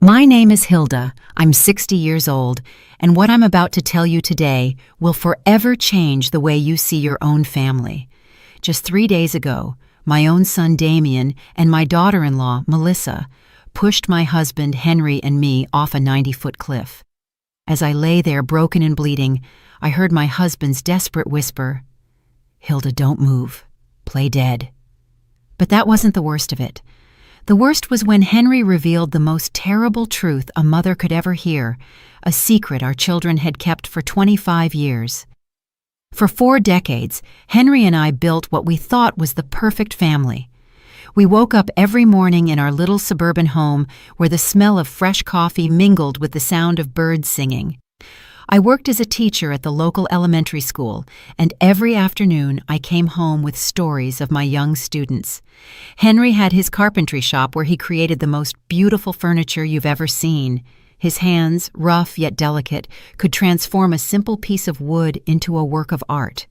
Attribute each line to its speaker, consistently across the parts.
Speaker 1: My name is Hilda. I'm 60 years old, and what I'm about to tell you today will forever change the way you see your own family. Just 3 days ago, my own son Damien and my daughter-in-law, Melissa, pushed my husband Henry and me off a 90-foot cliff. As I lay there broken and bleeding, I heard my husband's desperate whisper, "Hilda, don't move. Play dead." But that wasn't the worst of it. The worst was when Henry revealed the most terrible truth a mother could ever hear, a secret our children had kept for 25 years. For 4 decades, Henry and I built what we thought was the perfect family. We woke up every morning in our little suburban home where the smell of fresh coffee mingled with the sound of birds singing. I worked as a teacher at the local elementary school, and every afternoon I came home with stories of my young students. Henry had his carpentry shop where he created the most beautiful furniture you've ever seen. His hands, rough yet delicate, could transform a simple piece of wood into a work of art.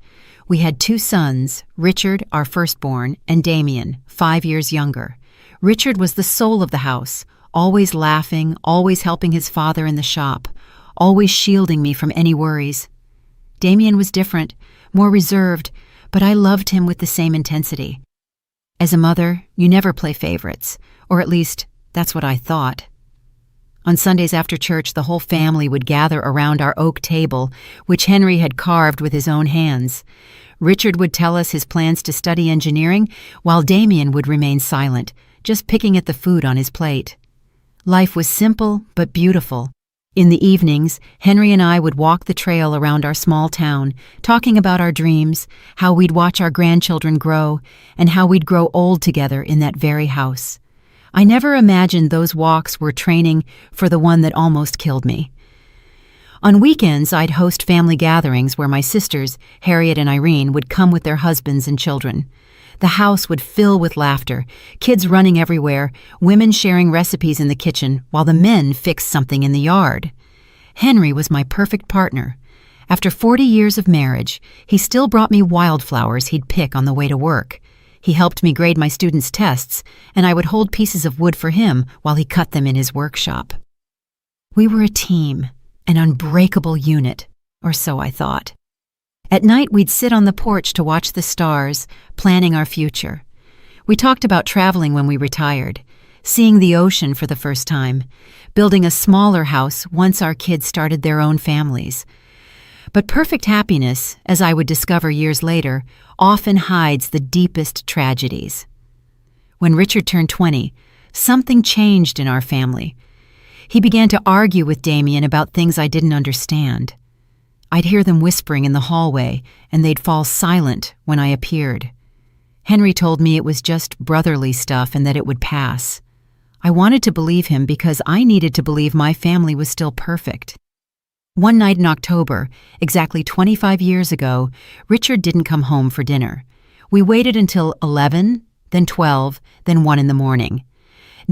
Speaker 1: We had 2 sons, Richard, our firstborn, and Damien, 5 years younger. Richard was the soul of the house, always laughing, always helping his father in the shop, always shielding me from any worries. Damien was different, more reserved, but I loved him with the same intensity. As a mother, you never play favorites, or at least, that's what I thought. On Sundays after church, the whole family would gather around our oak table, which Henry had carved with his own hands. Richard would tell us his plans to study engineering, while Damien would remain silent, just picking at the food on his plate. Life was simple but beautiful. In the evenings, Henry and I would walk the trail around our small town, talking about our dreams, how we'd watch our grandchildren grow, and how we'd grow old together in that very house. I never imagined those walks were training for the one that almost killed me. On weekends, I'd host family gatherings where my sisters, Harriet and Irene, would come with their husbands and children. The house would fill with laughter, kids running everywhere, women sharing recipes in the kitchen while the men fixed something in the yard. Henry was my perfect partner. After 40 years of marriage, he still brought me wildflowers he'd pick on the way to work. He helped me grade my students' tests, and I would hold pieces of wood for him while he cut them in his workshop. We were a team, an unbreakable unit, or so I thought. At night, we'd sit on the porch to watch the stars, planning our future. We talked about traveling when we retired, seeing the ocean for the first time, building a smaller house once our kids started their own families. But perfect happiness, as I would discover years later, often hides the deepest tragedies. When Richard turned 20, something changed in our family. He began to argue with Damien about things I didn't understand. I'd hear them whispering in the hallway, and they'd fall silent when I appeared. Henry told me it was just brotherly stuff and that it would pass. I wanted to believe him because I needed to believe my family was still perfect. One night in October, exactly 25 years ago, Richard didn't come home for dinner. We waited until 11, then 12, then 1 in the morning.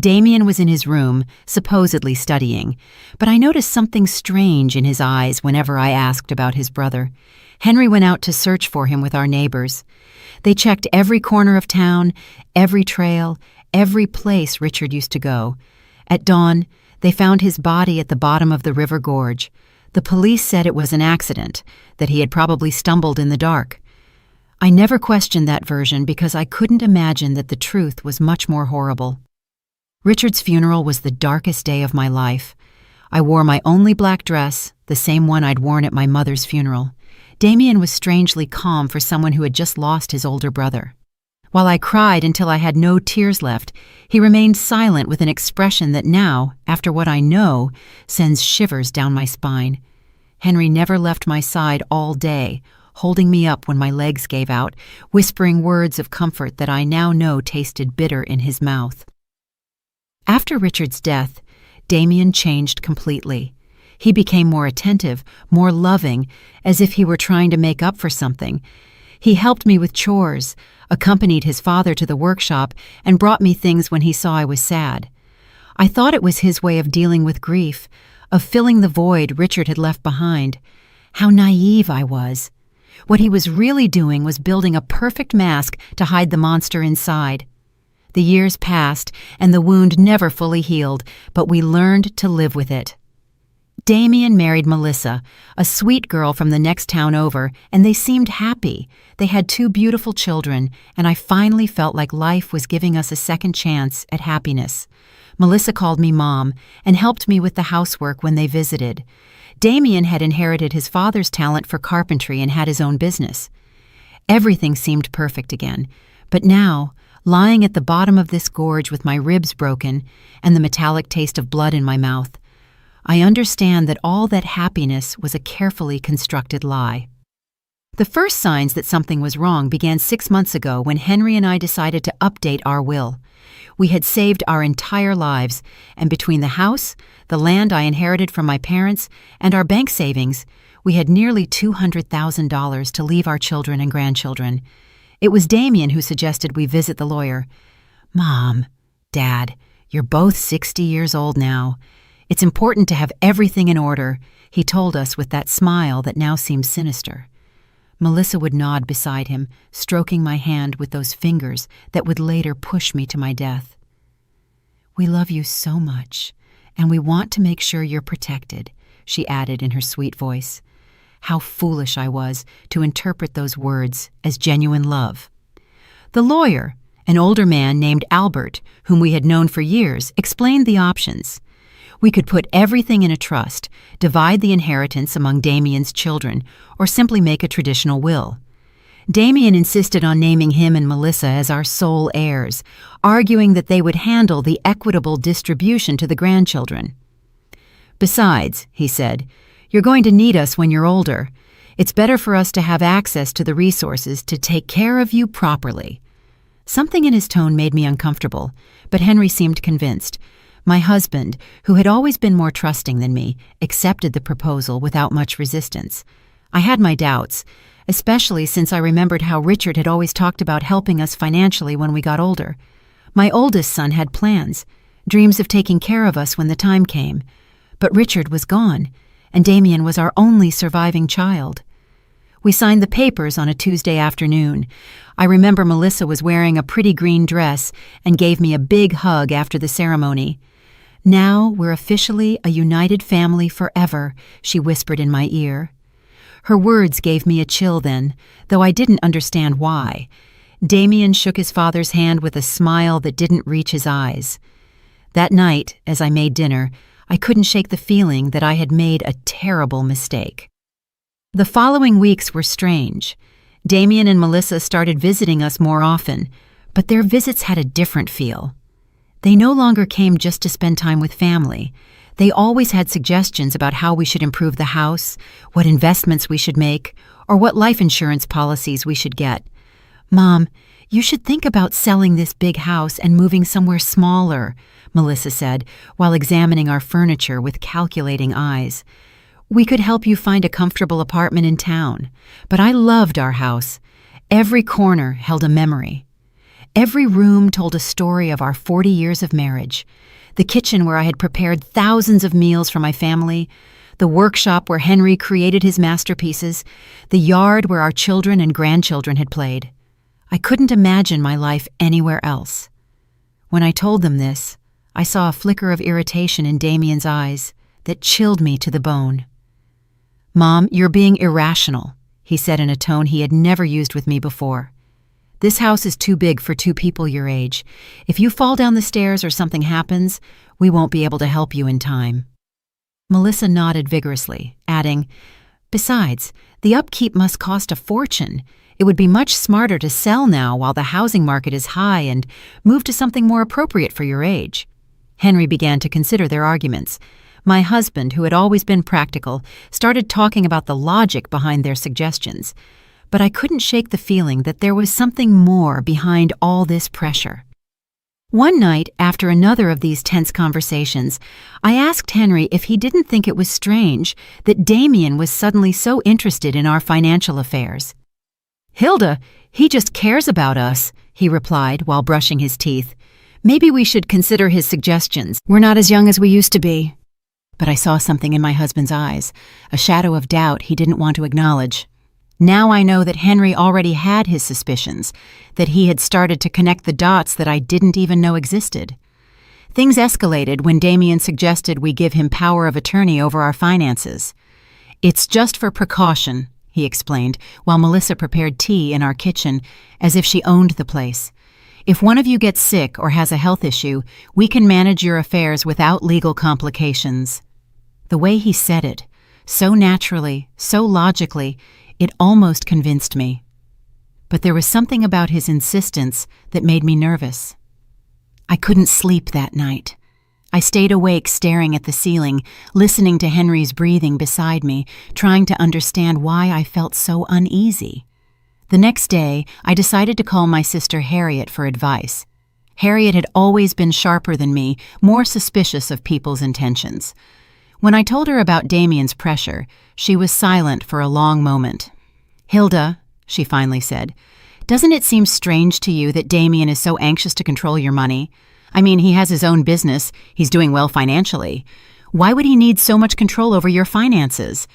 Speaker 1: Damien was in his room, supposedly studying, but I noticed something strange in his eyes whenever I asked about his brother. Henry went out to search for him with our neighbors. They checked every corner of town, every trail, every place Richard used to go. At dawn, they found his body at the bottom of the river gorge. The police said it was an accident, that he had probably stumbled in the dark. I never questioned that version because I couldn't imagine that the truth was much more horrible. Richard's funeral was the darkest day of my life. I wore my only black dress, the same one I'd worn at my mother's funeral. Damien was strangely calm for someone who had just lost his older brother. While I cried until I had no tears left, he remained silent with an expression that now, after what I know, sends shivers down my spine. Henry never left my side all day, holding me up when my legs gave out, whispering words of comfort that I now know tasted bitter in his mouth. After Richard's death, Damien changed completely. He became more attentive, more loving, as if he were trying to make up for something. He helped me with chores, accompanied his father to the workshop, and brought me things when he saw I was sad. I thought it was his way of dealing with grief, of filling the void Richard had left behind. How naive I was. What he was really doing was building a perfect mask to hide the monster inside. The years passed, and the wound never fully healed, but we learned to live with it. Damien married Melissa, a sweet girl from the next town over, and they seemed happy. They had 2 beautiful children, and I finally felt like life was giving us a second chance at happiness. Melissa called me Mom and helped me with the housework when they visited. Damien had inherited his father's talent for carpentry and had his own business. Everything seemed perfect again, but now, lying at the bottom of this gorge with my ribs broken and the metallic taste of blood in my mouth, I understand that all that happiness was a carefully constructed lie. The first signs that something was wrong began 6 months ago when Henry and I decided to update our will. We had saved our entire lives, and between the house, the land I inherited from my parents, and our bank savings, we had nearly $200,000 to leave our children and grandchildren. It was Damien who suggested we visit the lawyer. "Mom, Dad, you're both 60 years old now. It's important to have everything in order," he told us with that smile that now seemed sinister. Melissa would nod beside him, stroking my hand with those fingers that would later push me to my death. "We love you so much, and we want to make sure you're protected," she added in her sweet voice. How foolish I was to interpret those words as genuine love. The lawyer, an older man named Albert, whom we had known for years, explained the options. We could put everything in a trust, divide the inheritance among Damien's children, or simply make a traditional will. Damien insisted on naming him and Melissa as our sole heirs, arguing that they would handle the equitable distribution to the grandchildren. "Besides," he said, "you're going to need us when you're older. It's better for us to have access to the resources to take care of you properly." Something in his tone made me uncomfortable, but Henry seemed convinced. My husband, who had always been more trusting than me, accepted the proposal without much resistance. I had my doubts, especially since I remembered how Richard had always talked about helping us financially when we got older. My oldest son had plans, dreams of taking care of us when the time came. But Richard was gone, and Damien was our only surviving child. We signed the papers on a Tuesday afternoon. I remember Melissa was wearing a pretty green dress and gave me a big hug after the ceremony. "Now we're officially a united family forever," she whispered in my ear. Her words gave me a chill then, though I didn't understand why. Damien shook his father's hand with a smile that didn't reach his eyes. That night, as I made dinner, I couldn't shake the feeling that I had made a terrible mistake. The following weeks were strange. Damien and Melissa started visiting us more often, but their visits had a different feel. They no longer came just to spend time with family. They always had suggestions about how we should improve the house, what investments we should make, or what life insurance policies we should get. "Mom, you should think about selling this big house and moving somewhere smaller," Melissa said, while examining our furniture with calculating eyes. "We could help you find a comfortable apartment in town." But I loved our house. Every corner held a memory. Every room told a story of our 40 years of marriage. The kitchen where I had prepared thousands of meals for my family, the workshop where Henry created his masterpieces, the yard where our children and grandchildren had played. I couldn't imagine my life anywhere else. When I told them this, I saw a flicker of irritation in Damien's eyes that chilled me to the bone. "Mom, you're being irrational," he said in a tone he had never used with me before. "This house is too big for 2 people your age. If you fall down the stairs or something happens, we won't be able to help you in time." Melissa nodded vigorously, adding, "Besides, the upkeep must cost a fortune. It would be much smarter to sell now while the housing market is high and move to something more appropriate for your age." Henry began to consider their arguments. My husband, who had always been practical, started talking about the logic behind their suggestions. But I couldn't shake the feeling that there was something more behind all this pressure. One night, after another of these tense conversations, I asked Henry if he didn't think it was strange that Damien was suddenly so interested in our financial affairs. "Hilda, he just cares about us," he replied while brushing his teeth. "Maybe we should consider his suggestions. We're not as young as we used to be." But I saw something in my husband's eyes, a shadow of doubt he didn't want to acknowledge. Now I know that Henry already had his suspicions, that he had started to connect the dots that I didn't even know existed. Things escalated when Damien suggested we give him power of attorney over our finances. "It's just for precaution," he explained, while Melissa prepared tea in our kitchen as if she owned the place. "If one of you gets sick or has a health issue, we can manage your affairs without legal complications." The way he said it, so naturally, so logically, it almost convinced me. But there was something about his insistence that made me nervous. I couldn't sleep that night. I stayed awake staring at the ceiling, listening to Henry's breathing beside me, trying to understand why I felt so uneasy. The next day, I decided to call my sister Harriet for advice. Harriet had always been sharper than me, more suspicious of people's intentions. When I told her about Damien's pressure, she was silent for a long moment. "Hilda," she finally said, "doesn't it seem strange to you that Damien is so anxious to control your money? I mean, he has his own business, he's doing well financially. Why would he need so much control over your finances?"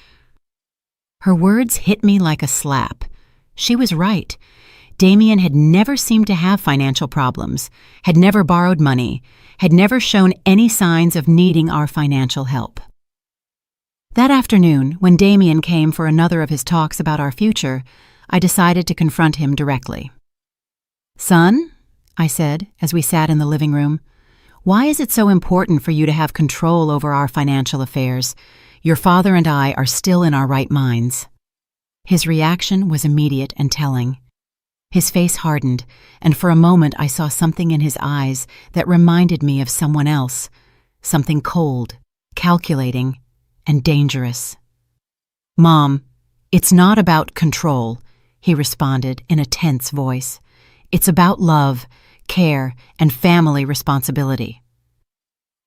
Speaker 1: Her words hit me like a slap. She was right. Damien had never seemed to have financial problems, had never borrowed money, had never shown any signs of needing our financial help. That afternoon, when Damien came for another of his talks about our future, I decided to confront him directly. "Son," I said as we sat in the living room, "why is it so important for you to have control over our financial affairs? Your father and I are still in our right minds." His reaction was immediate and telling. His face hardened, and for a moment I saw something in his eyes that reminded me of someone else, something cold, calculating, and dangerous. "Mom, it's not about control," he responded in a tense voice. "It's about love, care, and family responsibility."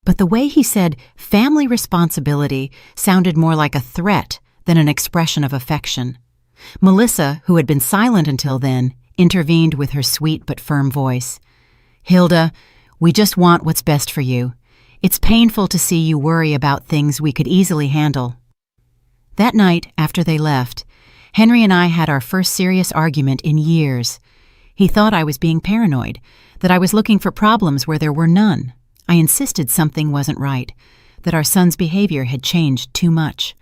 Speaker 1: But the way he said family responsibility sounded more like a threat than an expression of affection. Melissa, who had been silent until then, intervened with her sweet but firm voice. "Hilda, we just want what's best for you. It's painful to see you worry about things we could easily handle." That night, after they left, Henry and I had our first serious argument in years. He thought I was being paranoid, that I was looking for problems where there were none. I insisted something wasn't right, that our son's behavior had changed too much.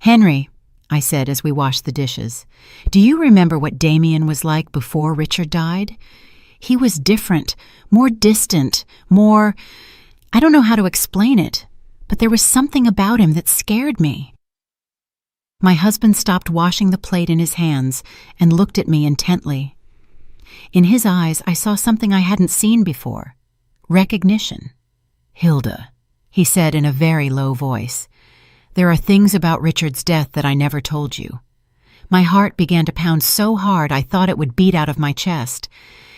Speaker 1: "Henry," I said as we washed the dishes, "do you remember what Damien was like before Richard died? He was different, more distant, more... I don't know how to explain it, but there was something about him that scared me." My husband stopped washing the plate in his hands and looked at me intently. In his eyes, I saw something I hadn't seen before. Recognition. "Hilda," he said in a very low voice, "there are things about Richard's death that I never told you." My heart began to pound so hard I thought it would beat out of my chest.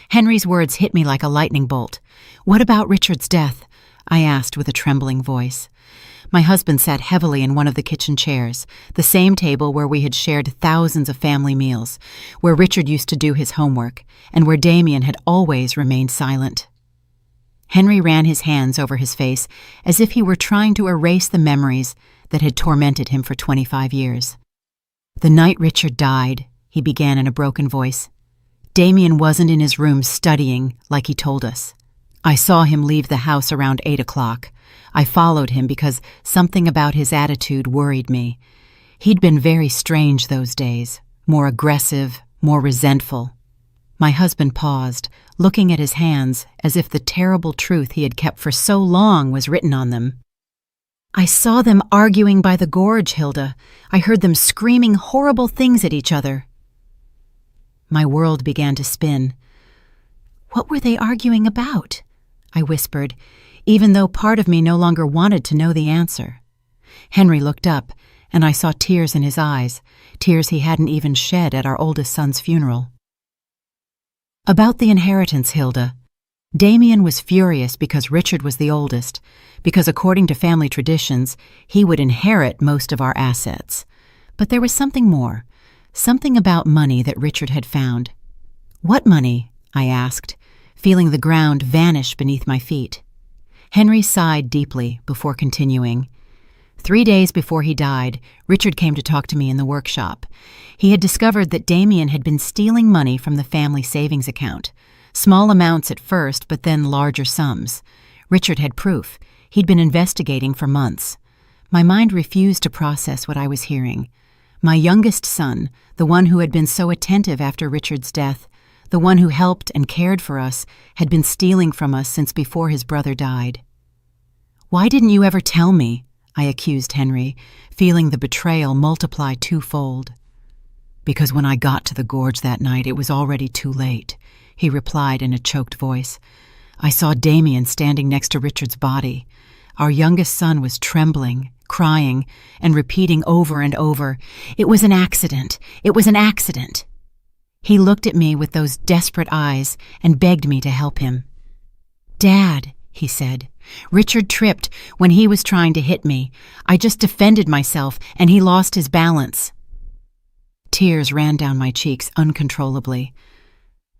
Speaker 1: Henry's words hit me like a lightning bolt. "What about Richard's death?" I asked with a trembling voice. My husband sat heavily in one of the kitchen chairs, the same table where we had shared thousands of family meals, where Richard used to do his homework, and where Damien had always remained silent. Henry ran his hands over his face as if he were trying to erase the memories that had tormented him for 25 years. "The night Richard died," he began in a broken voice, "Damien wasn't in his room studying like he told us. I saw him leave the house around 8 o'clock. I followed him because something about his attitude worried me. He'd been very strange those days, more aggressive, more resentful." My husband paused, looking at his hands as if the terrible truth he had kept for so long was written on them. "I saw them arguing by the gorge, Hilda. I heard them screaming horrible things at each other." My world began to spin. "What were they arguing about?" I whispered, even though part of me no longer wanted to know the answer. Henry looked up, and I saw tears in his eyes, tears he hadn't even shed at our oldest son's funeral. "About the inheritance, Hilda. Damien was furious because Richard was the oldest, because according to family traditions, he would inherit most of our assets. But there was something more, something about money that Richard had found." "What money?" I asked, feeling the ground vanish beneath my feet. Henry sighed deeply before continuing. 3 days before he died, Richard came to talk to me in the workshop. He had discovered that Damien had been stealing money from the family savings account. Small amounts at first, but then larger sums. Richard had proof. He'd been investigating for months. My mind refused to process what I was hearing. My youngest son, the one who had been so attentive after Richard's death, the one who helped and cared for us, had been stealing from us since before his brother died. "Why didn't you ever tell me?" I accused Henry, feeling the betrayal multiply twofold. "Because when I got to the gorge that night, it was already too late," he replied in a choked voice. "I saw Damien standing next to Richard's body. Our youngest son was trembling, crying, and repeating over and over, 'It was an accident! It was an accident!' He looked at me with those desperate eyes and begged me to help him. 'Dad,' he said, 'Richard tripped when he was trying to hit me. I just defended myself, and he lost his balance.' Tears ran down my cheeks uncontrollably.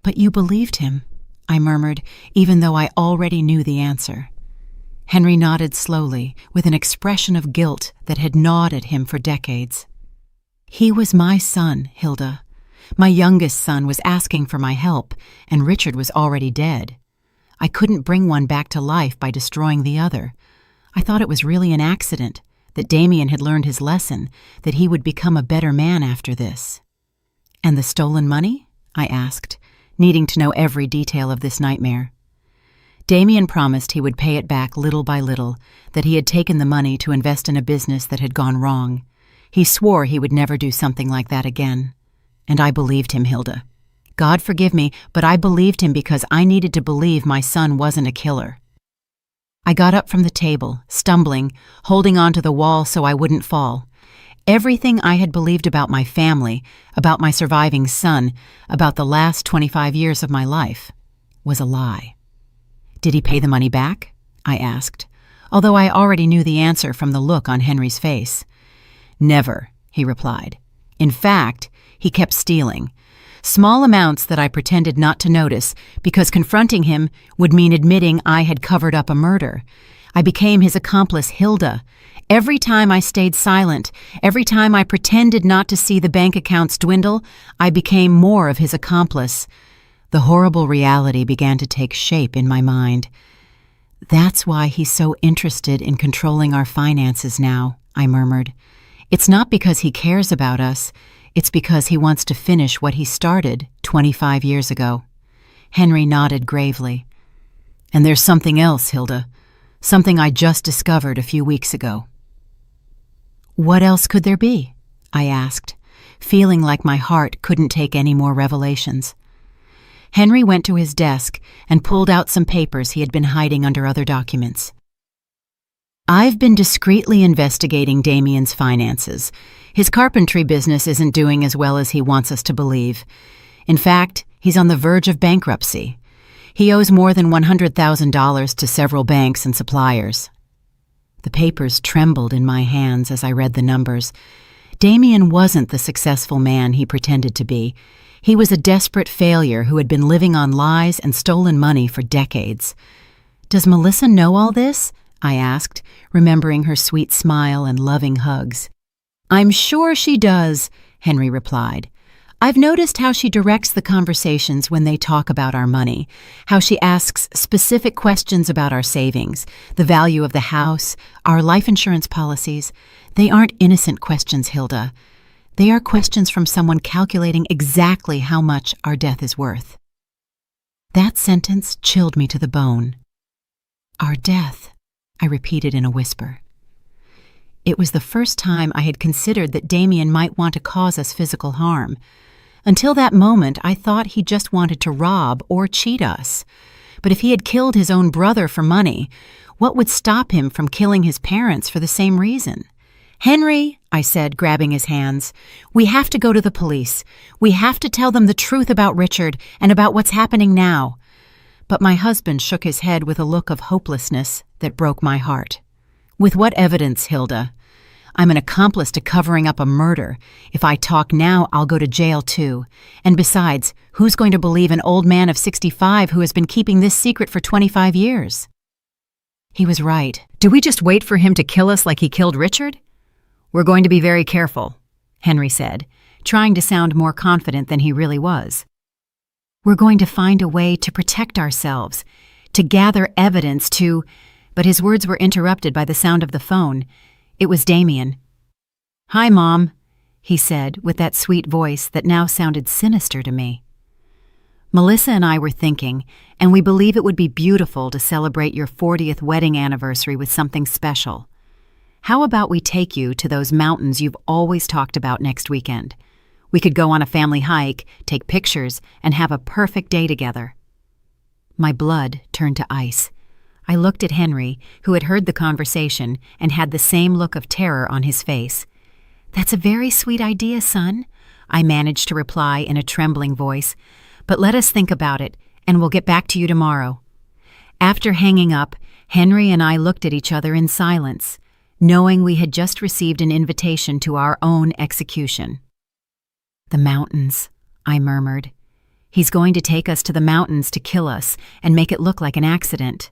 Speaker 1: 'But you believed him,' I murmured, even though I already knew the answer. Henry nodded slowly, with an expression of guilt that had gnawed at him for decades. 'He was my son, Hilda. My youngest son was asking for my help, and Richard was already dead. I couldn't bring one back to life by destroying the other. I thought it was really an accident, that Damien had learned his lesson, that he would become a better man after this.' 'And the stolen money?' I asked, needing to know every detail of this nightmare. Damien promised he would pay it back little by little, that he had taken the money to invest in a business that had gone wrong. He swore he would never do something like that again. And I believed him, Hilda. God forgive me, but I believed him because I needed to believe my son wasn't a killer. I got up from the table, stumbling, holding onto the wall so I wouldn't fall. Everything I had believed about my family, about my surviving son, about the last 25 years of my life, was a lie. 'Did he pay the money back?' I asked, although I already knew the answer from the look on Henry's face. 'Never,' he replied. 'In fact, he kept stealing. Small amounts that I pretended not to notice, because confronting him would mean admitting I had covered up a murder. I became his accomplice, Hilda. Every time I stayed silent, every time I pretended not to see the bank accounts dwindle, I became more of his accomplice. The horrible reality began to take shape in my mind. That's why he's so interested in controlling our finances now,' I murmured. 'It's not because he cares about us. It's because he wants to finish what he started 25 years ago.' Henry nodded gravely. 'And there's something else, Hilda. Something I just discovered a few weeks ago.' 'What else could there be?' I asked, feeling like my heart couldn't take any more revelations. Henry went to his desk and pulled out some papers he had been hiding under other documents. 'I've been discreetly investigating Damien's finances. His carpentry business isn't doing as well as he wants us to believe. In fact, he's on the verge of bankruptcy. He owes more than $100,000 to several banks and suppliers.' The papers trembled in my hands as I read the numbers. Damien wasn't the successful man he pretended to be. He was a desperate failure who had been living on lies and stolen money for decades. 'Does Melissa know all this?' I asked, remembering her sweet smile and loving hugs. 'I'm sure she does,' Henry replied. 'I've noticed how she directs the conversations when they talk about our money, how she asks specific questions about our savings, the value of the house, our life insurance policies. They aren't innocent questions, Hilda. They are questions from someone calculating exactly how much our death is worth.' That sentence chilled me to the bone. 'Our death,' I repeated in a whisper. It was the first time I had considered that Damien might want to cause us physical harm. Until that moment, I thought he just wanted to rob or cheat us. But if he had killed his own brother for money, what would stop him from killing his parents for the same reason? 'Henry,' I said, grabbing his hands, 'we have to go to the police. We have to tell them the truth about Richard and about what's happening now.' But my husband shook his head with a look of hopelessness that broke my heart. 'With what evidence, Hilda? I'm an accomplice to covering up a murder. If I talk now, I'll go to jail too. And besides, who's going to believe an old man of 65 who has been keeping this secret for 25 years? He was right. Do we just wait for him to kill us like he killed Richard? We're going to be very careful, Henry said, trying to sound more confident than he really was. We're going to find a way to protect ourselves, to gather evidence to... But his words were interrupted by the sound of the phone. It was Damien. "Hi, Mom," he said with that sweet voice that now sounded sinister to me. "Melissa and I were thinking, and we believe it would be beautiful to celebrate your 40th wedding anniversary with something special. How about we take you to those mountains you've always talked about next weekend? We could go on a family hike, take pictures, and have a perfect day together." My blood turned to ice. I looked at Henry, who had heard the conversation and had the same look of terror on his face. "That's a very sweet idea, son," I managed to reply in a trembling voice. "But let us think about it, and we'll get back to you tomorrow." After hanging up, Henry and I looked at each other in silence, knowing we had just received an invitation to our own execution. "The mountains," I murmured. "He's going to take us to the mountains to kill us and make it look like an accident."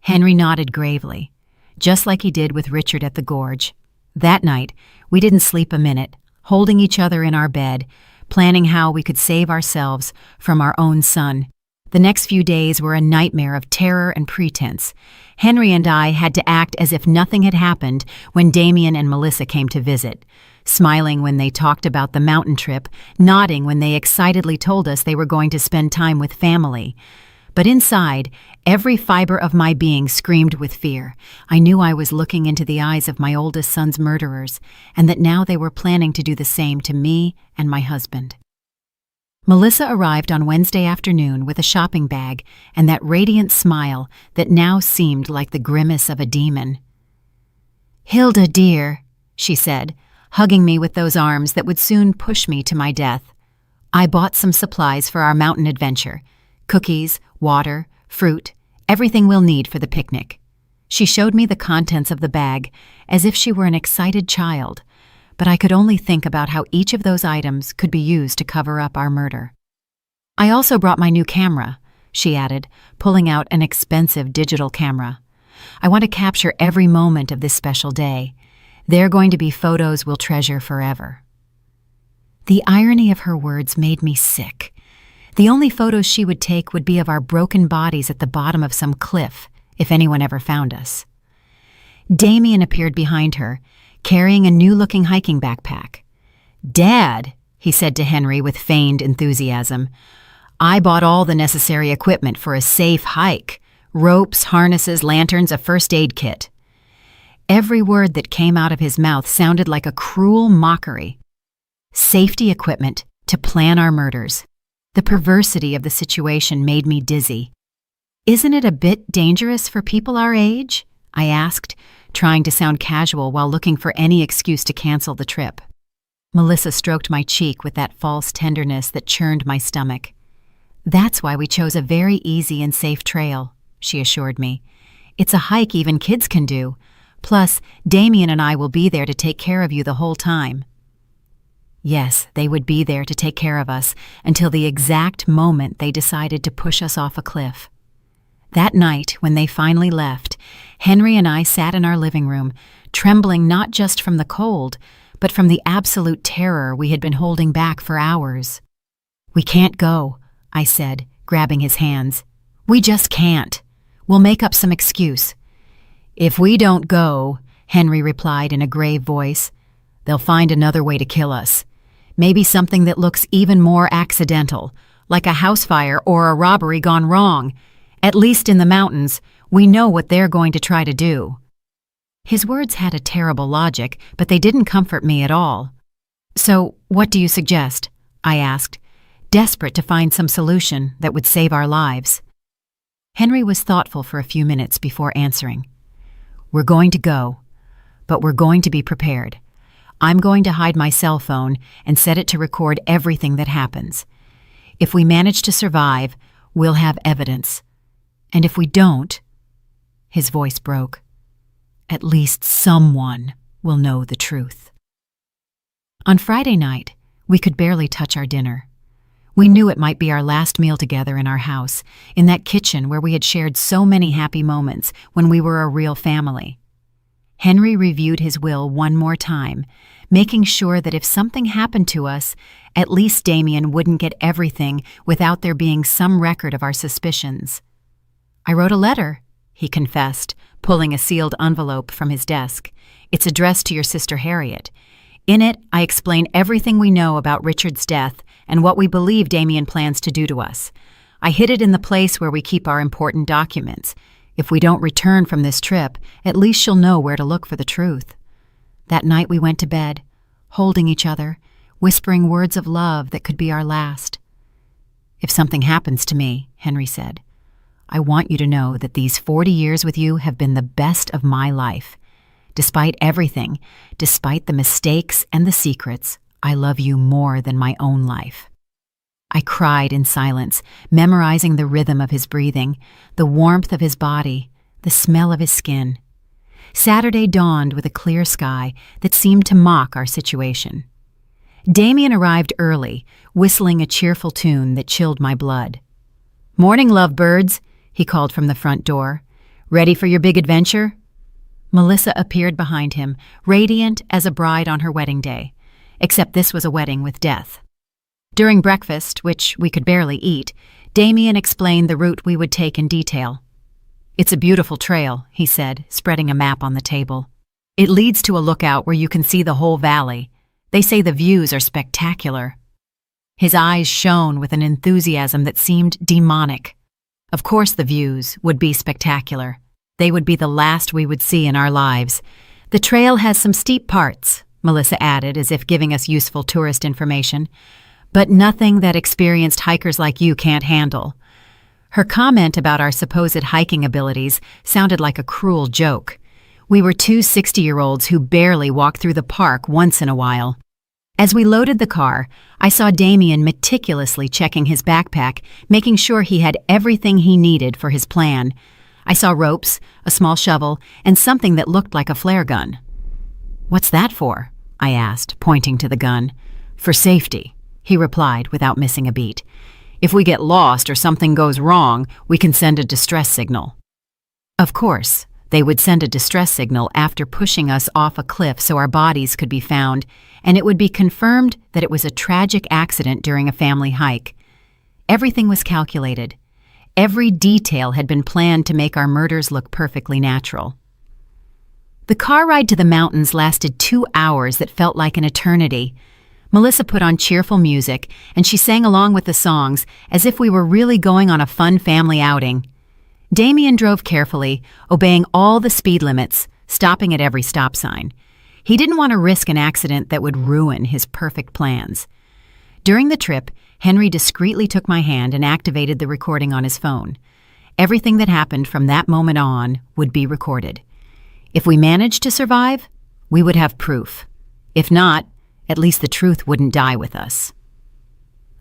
Speaker 1: Henry nodded gravely, just like he did with Richard at the gorge. That night, we didn't sleep a minute, holding each other in our bed, planning how we could save ourselves from our own son. The next few days were a nightmare of terror and pretense. Henry and I had to act as if nothing had happened when Damien and Melissa came to visit, smiling when they talked about the mountain trip, nodding when they excitedly told us they were going to spend time with family. But inside, every fiber of my being screamed with fear. I knew I was looking into the eyes of my oldest son's murderers, and that now they were planning to do the same to me and my husband. Melissa arrived on Wednesday afternoon with a shopping bag and that radiant smile that now seemed like the grimace of a demon. "Hilda, dear," she said, hugging me with those arms that would soon push me to my death. "I bought some supplies for our mountain adventure. Cookies, water, fruit, everything we'll need for the picnic." She showed me the contents of the bag as if she were an excited child, but I could only think about how each of those items could be used to cover up our murder. "I also brought my new camera," she added, pulling out an expensive digital camera. "I want to capture every moment of this special day. They're going to be photos we'll treasure forever." The irony of her words made me sick. The only photos she would take would be of our broken bodies at the bottom of some cliff, if anyone ever found us. Damien appeared behind her, carrying a new-looking hiking backpack. "Dad," he said to Henry with feigned enthusiasm, "I bought all the necessary equipment for a safe hike: ropes, harnesses, lanterns, a first aid kit." Every word that came out of his mouth sounded like a cruel mockery. Safety equipment to plan our murders. The perversity of the situation made me dizzy. "Isn't it a bit dangerous for people our age?" I asked, trying to sound casual while looking for any excuse to cancel the trip. Melissa stroked my cheek with that false tenderness that churned my stomach. "That's why we chose a very easy and safe trail," she assured me. "It's a hike even kids can do. Plus, Damien and I will be there to take care of you the whole time." Yes, they would be there to take care of us until the exact moment they decided to push us off a cliff. That night, when they finally left, Henry and I sat in our living room, trembling not just from the cold, but from the absolute terror we had been holding back for hours. "We can't go," I said, grabbing his hands. "We just can't. We'll make up some excuse." "If we don't go," Henry replied in a grave voice, "they'll find another way to kill us. Maybe something that looks even more accidental, like a house fire or a robbery gone wrong. At least in the mountains, we know what they're going to try to do." His words had a terrible logic, but they didn't comfort me at all. "So, what do you suggest?" I asked, desperate to find some solution that would save our lives. Henry was thoughtful for a few minutes before answering. "We're going to go, but we're going to be prepared. I'm going to hide my cell phone and set it to record everything that happens. If we manage to survive, we'll have evidence. And if we don't," his voice broke, "at least someone will know the truth." On Friday night, we could barely touch our dinner. We knew it might be our last meal together in our house, in that kitchen where we had shared so many happy moments when we were a real family. Henry reviewed his will one more time, making sure that if something happened to us, at least Damien wouldn't get everything without there being some record of our suspicions. "I wrote a letter," he confessed, pulling a sealed envelope from his desk. "It's addressed to your sister Harriet. In it, I explain everything we know about Richard's death and what we believe Damien plans to do to us. I hid it in the place where we keep our important documents. If we don't return from this trip, at least she'll know where to look for the truth." That night we went to bed, holding each other, whispering words of love that could be our last. "If something happens to me," Henry said, "I want you to know that these 40 years with you have been the best of my life. Despite everything, despite the mistakes and the secrets, I love you more than my own life." I cried in silence, memorizing the rhythm of his breathing, the warmth of his body, the smell of his skin. Saturday dawned with a clear sky that seemed to mock our situation. Damien arrived early, whistling a cheerful tune that chilled my blood. "Morning, lovebirds," he called from the front door. "Ready for your big adventure?" Melissa appeared behind him, radiant as a bride on her wedding day, except this was a wedding with death. During breakfast, which we could barely eat, Damien explained the route we would take in detail. "It's a beautiful trail," he said, spreading a map on the table. "It leads to a lookout where you can see the whole valley. They say the views are spectacular." His eyes shone with an enthusiasm that seemed demonic. Of course the views would be spectacular. They would be the last we would see in our lives. "The trail has some steep parts," Melissa added, as if giving us useful tourist information, "but nothing that experienced hikers like you can't handle." Her comment about our supposed hiking abilities sounded like a cruel joke. We were two 60-year-olds who barely walked through the park once in a while. As we loaded the car, I saw Damien meticulously checking his backpack, making sure he had everything he needed for his plan. I saw ropes, a small shovel, and something that looked like a flare gun. "What's that for?" I asked, pointing to the gun. "For safety," he replied without missing a beat. "If we get lost or something goes wrong, we can send a distress signal." Of course, they would send a distress signal after pushing us off a cliff so our bodies could be found, and it would be confirmed that it was a tragic accident during a family hike. Everything was calculated. Every detail had been planned to make our murders look perfectly natural. The car ride to the mountains lasted 2 hours that felt like an eternity. Melissa put on cheerful music, and she sang along with the songs as if we were really going on a fun family outing. Damien drove carefully, obeying all the speed limits, stopping at every stop sign. He didn't want to risk an accident that would ruin his perfect plans. During the trip, Henry discreetly took my hand and activated the recording on his phone. Everything that happened from that moment on would be recorded. If we managed to survive, we would have proof. If not, at least the truth wouldn't die with us.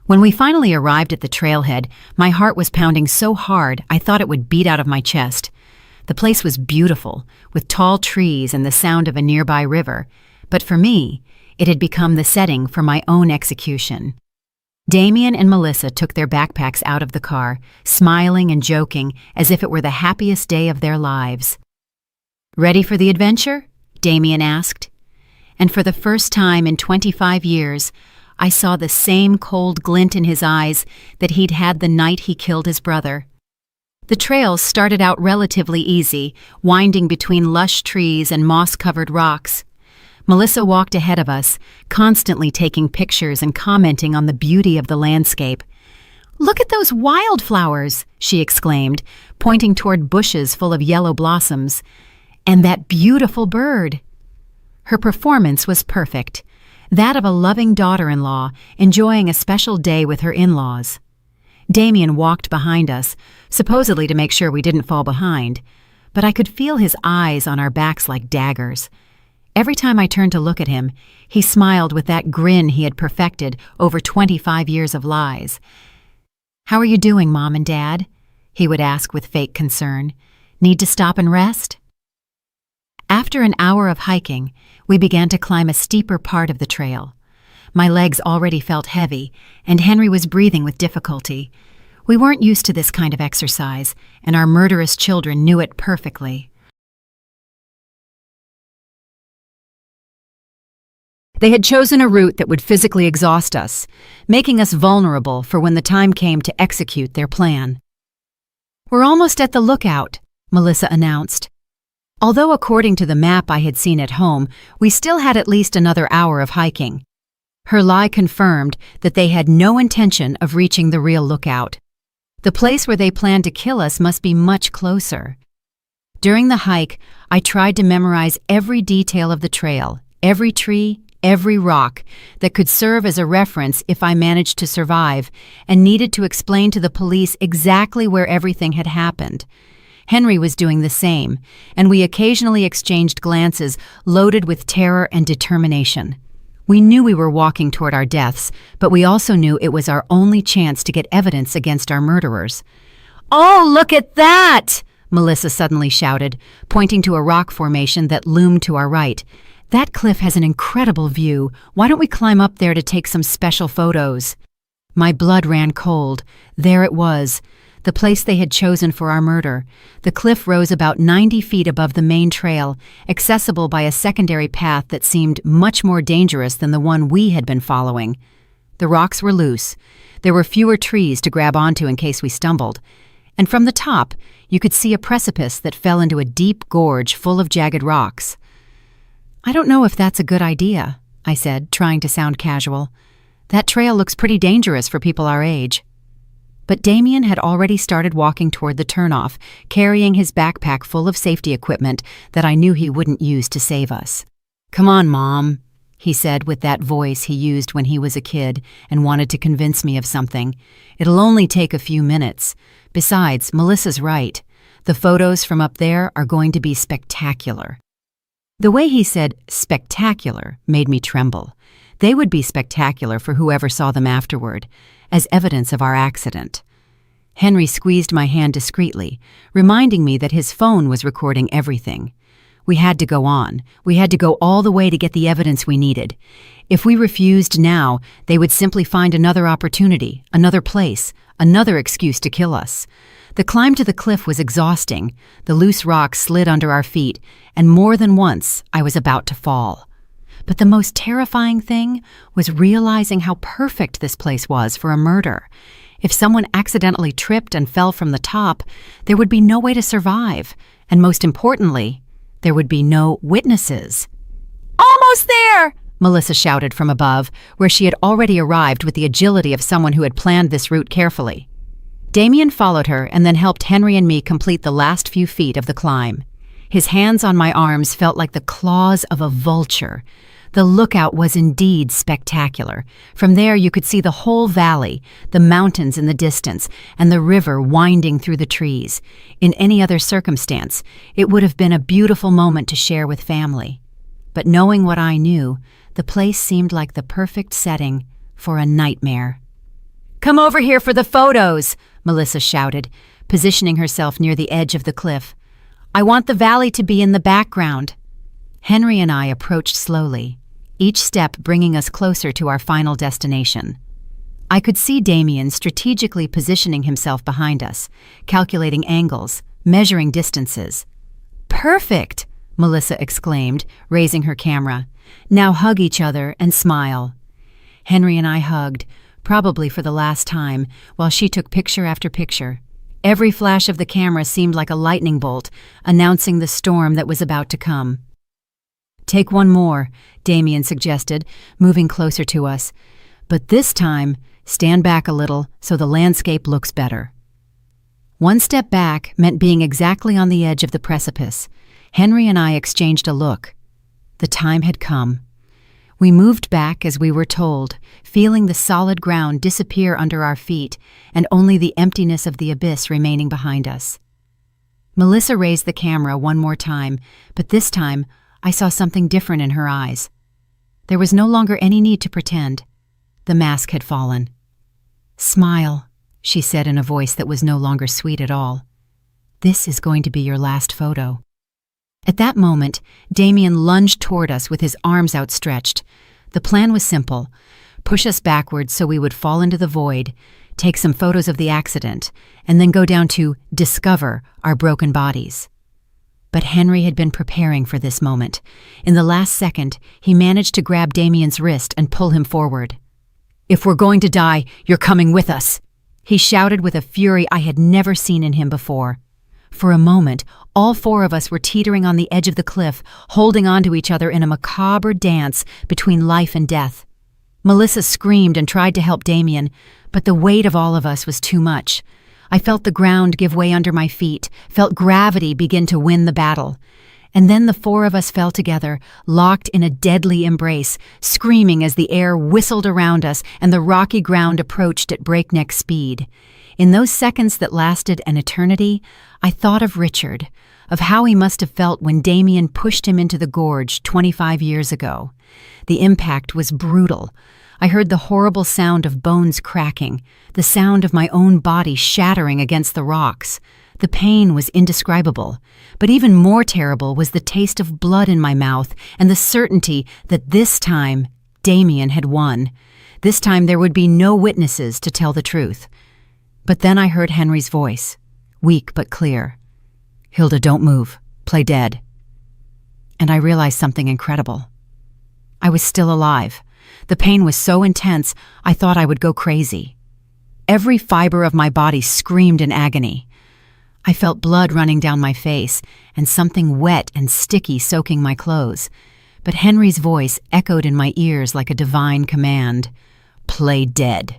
Speaker 1: When we finally arrived at the trailhead, my heart was pounding so hard I thought it would beat out of my chest. The place was beautiful, with tall trees and the sound of a nearby river, but for me, it had become the setting for my own execution. Damien and Melissa took their backpacks out of the car, smiling and joking as if it were the happiest day of their lives. "Ready for the adventure?" Damien asked. And for the first time in 25 years, I saw the same cold glint in his eyes that he'd had the night he killed his brother. The trails started out relatively easy, winding between lush trees and moss-covered rocks. Melissa walked ahead of us, constantly taking pictures and commenting on the beauty of the landscape. "Look at those wildflowers!" she exclaimed, pointing toward bushes full of yellow blossoms. "And that beautiful bird!" Her performance was perfect, that of a loving daughter-in-law enjoying a special day with her in-laws. Damien walked behind us, supposedly to make sure we didn't fall behind, but I could feel his eyes on our backs like daggers. Every time I turned to look at him, he smiled with that grin he had perfected over 25 years of lies. "How are you doing, Mom and Dad?" he would ask with fake concern. "Need to stop and rest?" After an hour of hiking, we began to climb a steeper part of the trail. My legs already felt heavy, and Henry was breathing with difficulty. We weren't used to this kind of exercise, and our murderous children knew it perfectly. They had chosen a route that would physically exhaust us, making us vulnerable for when the time came to execute their plan. "We're almost at the lookout," Melissa announced. Although according to the map I had seen at home, we still had at least another hour of hiking. Her lie confirmed that they had no intention of reaching the real lookout. The place where they planned to kill us must be much closer. During the hike, I tried to memorize every detail of the trail, every tree, every rock that could serve as a reference if I managed to survive, and needed to explain to the police exactly where everything had happened. Henry was doing the same, and we occasionally exchanged glances loaded with terror and determination. We knew we were walking toward our deaths, but we also knew it was our only chance to get evidence against our murderers. "Oh, look at that!" Melissa suddenly shouted, pointing to a rock formation that loomed to our right. "That cliff has an incredible view. Why don't we climb up there to take some special photos?" My blood ran cold. There it was, the place they had chosen for our murder. The cliff rose about 90 feet above the main trail, accessible by a secondary path that seemed much more dangerous than the one we had been following. The rocks were loose. There were fewer trees to grab onto in case we stumbled. And from the top, you could see a precipice that fell into a deep gorge full of jagged rocks. "I don't know if that's a good idea," I said, trying to sound casual. "That trail looks pretty dangerous for people our age." But Damien had already started walking toward the turnoff, carrying his backpack full of safety equipment that I knew he wouldn't use to save us. "Come on, Mom," he said with that voice he used when he was a kid and wanted to convince me of something. "It'll only take a few minutes. Besides, Melissa's right. The photos from up there are going to be spectacular." The way he said spectacular made me tremble. They would be spectacular for whoever saw them afterward, as evidence of our accident. Henry squeezed my hand discreetly, reminding me that his phone was recording everything. We had to go on. We had to go all the way to get the evidence we needed. If we refused now, they would simply find another opportunity, another place, another excuse to kill us. The climb to the cliff was exhausting. The loose rocks slid under our feet, and more than once I was about to fall. But the most terrifying thing was realizing how perfect this place was for a murder. If someone accidentally tripped and fell from the top, there would be no way to survive, and most importantly, there would be no witnesses. "Almost there!" Melissa shouted from above, where she had already arrived with the agility of someone who had planned this route carefully. Damien followed her and then helped Henry and me complete the last few feet of the climb. His hands on my arms felt like the claws of a vulture. The lookout was indeed spectacular. From there you could see the whole valley, the mountains in the distance, and the river winding through the trees. In any other circumstance, it would have been a beautiful moment to share with family. But knowing what I knew, the place seemed like the perfect setting for a nightmare. "Come over here for the photos," Melissa shouted, positioning herself near the edge of the cliff. "I want the valley to be in the background." Henry and I approached slowly, each step bringing us closer to our final destination. I could see Damien strategically positioning himself behind us, calculating angles, measuring distances. "Perfect!" Melissa exclaimed, raising her camera. "Now hug each other and smile." Henry and I hugged, probably for the last time, while she took picture after picture. Every flash of the camera seemed like a lightning bolt, announcing the storm that was about to come. "Take one more," Damien suggested, moving closer to us. "But this time, stand back a little so the landscape looks better." One step back meant being exactly on the edge of the precipice. Henry and I exchanged a look. The time had come. We moved back as we were told, feeling the solid ground disappear under our feet and only the emptiness of the abyss remaining behind us. Melissa raised the camera one more time, but this time I saw something different in her eyes. There was no longer any need to pretend. The mask had fallen. "Smile," she said in a voice that was no longer sweet at all. "This is going to be your last photo." At that moment, Damien lunged toward us with his arms outstretched. The plan was simple: push us backwards so we would fall into the void, take some photos of the accident, and then go down to discover our broken bodies. But Henry had been preparing for this moment. In the last second, he managed to grab Damien's wrist and pull him forward. "If we're going to die, you're coming with us," he shouted with a fury I had never seen in him before. For a moment, all four of us were teetering on the edge of the cliff, holding on to each other in a macabre dance between life and death. Melissa screamed and tried to help Damien, but the weight of all of us was too much. I felt the ground give way under my feet, felt gravity begin to win the battle. And then the four of us fell together, locked in a deadly embrace, screaming as the air whistled around us and the rocky ground approached at breakneck speed. In those seconds that lasted an eternity, I thought of Richard, of how he must have felt when Damien pushed him into the gorge 25 years ago. The impact was brutal. I heard the horrible sound of bones cracking, the sound of my own body shattering against the rocks. The pain was indescribable, but even more terrible was the taste of blood in my mouth and the certainty that this time Damien had won. This time there would be no witnesses to tell the truth. But then I heard Henry's voice, weak but clear. "Hilda, don't move. Play dead." And I realized something incredible. I was still alive. The pain was so intense, I thought I would go crazy. Every fiber of my body screamed in agony. I felt blood running down my face and something wet and sticky soaking my clothes. But Henry's voice echoed in my ears like a divine command. "Play dead."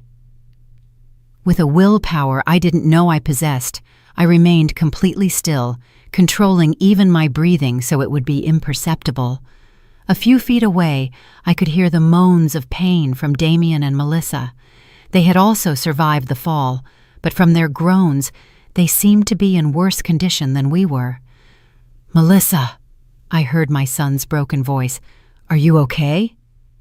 Speaker 1: With a willpower I didn't know I possessed, I remained completely still, controlling even my breathing so it would be imperceptible. A few feet away, I could hear the moans of pain from Damien and Melissa. They had also survived the fall, but from their groans, they seemed to be in worse condition than we were. "Melissa," I heard my son's broken voice. "Are you okay?"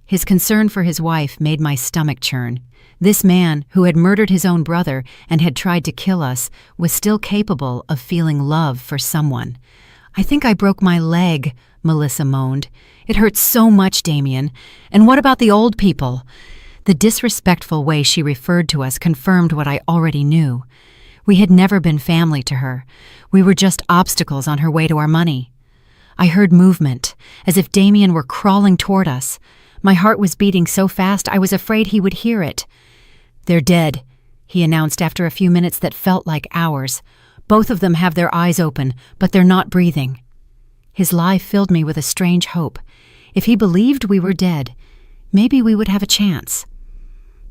Speaker 1: His concern for his wife made my stomach churn. This man, who had murdered his own brother and had tried to kill us, was still capable of feeling love for someone. "I think I broke my leg," Melissa moaned. "It hurts so much, Damien. And what about the old people?" The disrespectful way she referred to us confirmed what I already knew. We had never been family to her. We were just obstacles on her way to our money. I heard movement, as if Damien were crawling toward us. My heart was beating so fast I was afraid he would hear it. "They're dead," he announced after a few minutes that felt like hours. "Both of them have their eyes open, but they're not breathing." His lie filled me with a strange hope. If he believed we were dead, maybe we would have a chance.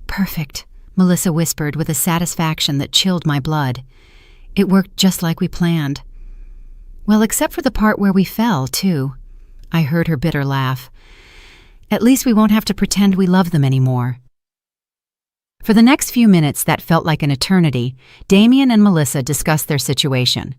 Speaker 1: "Perfect," Melissa whispered with a satisfaction that chilled my blood. "It worked just like we planned." "Well, except for the part where we fell, too." I heard her bitter laugh. "At least we won't have to pretend we love them anymore." For the next few minutes that felt like an eternity, Damien and Melissa discussed their situation.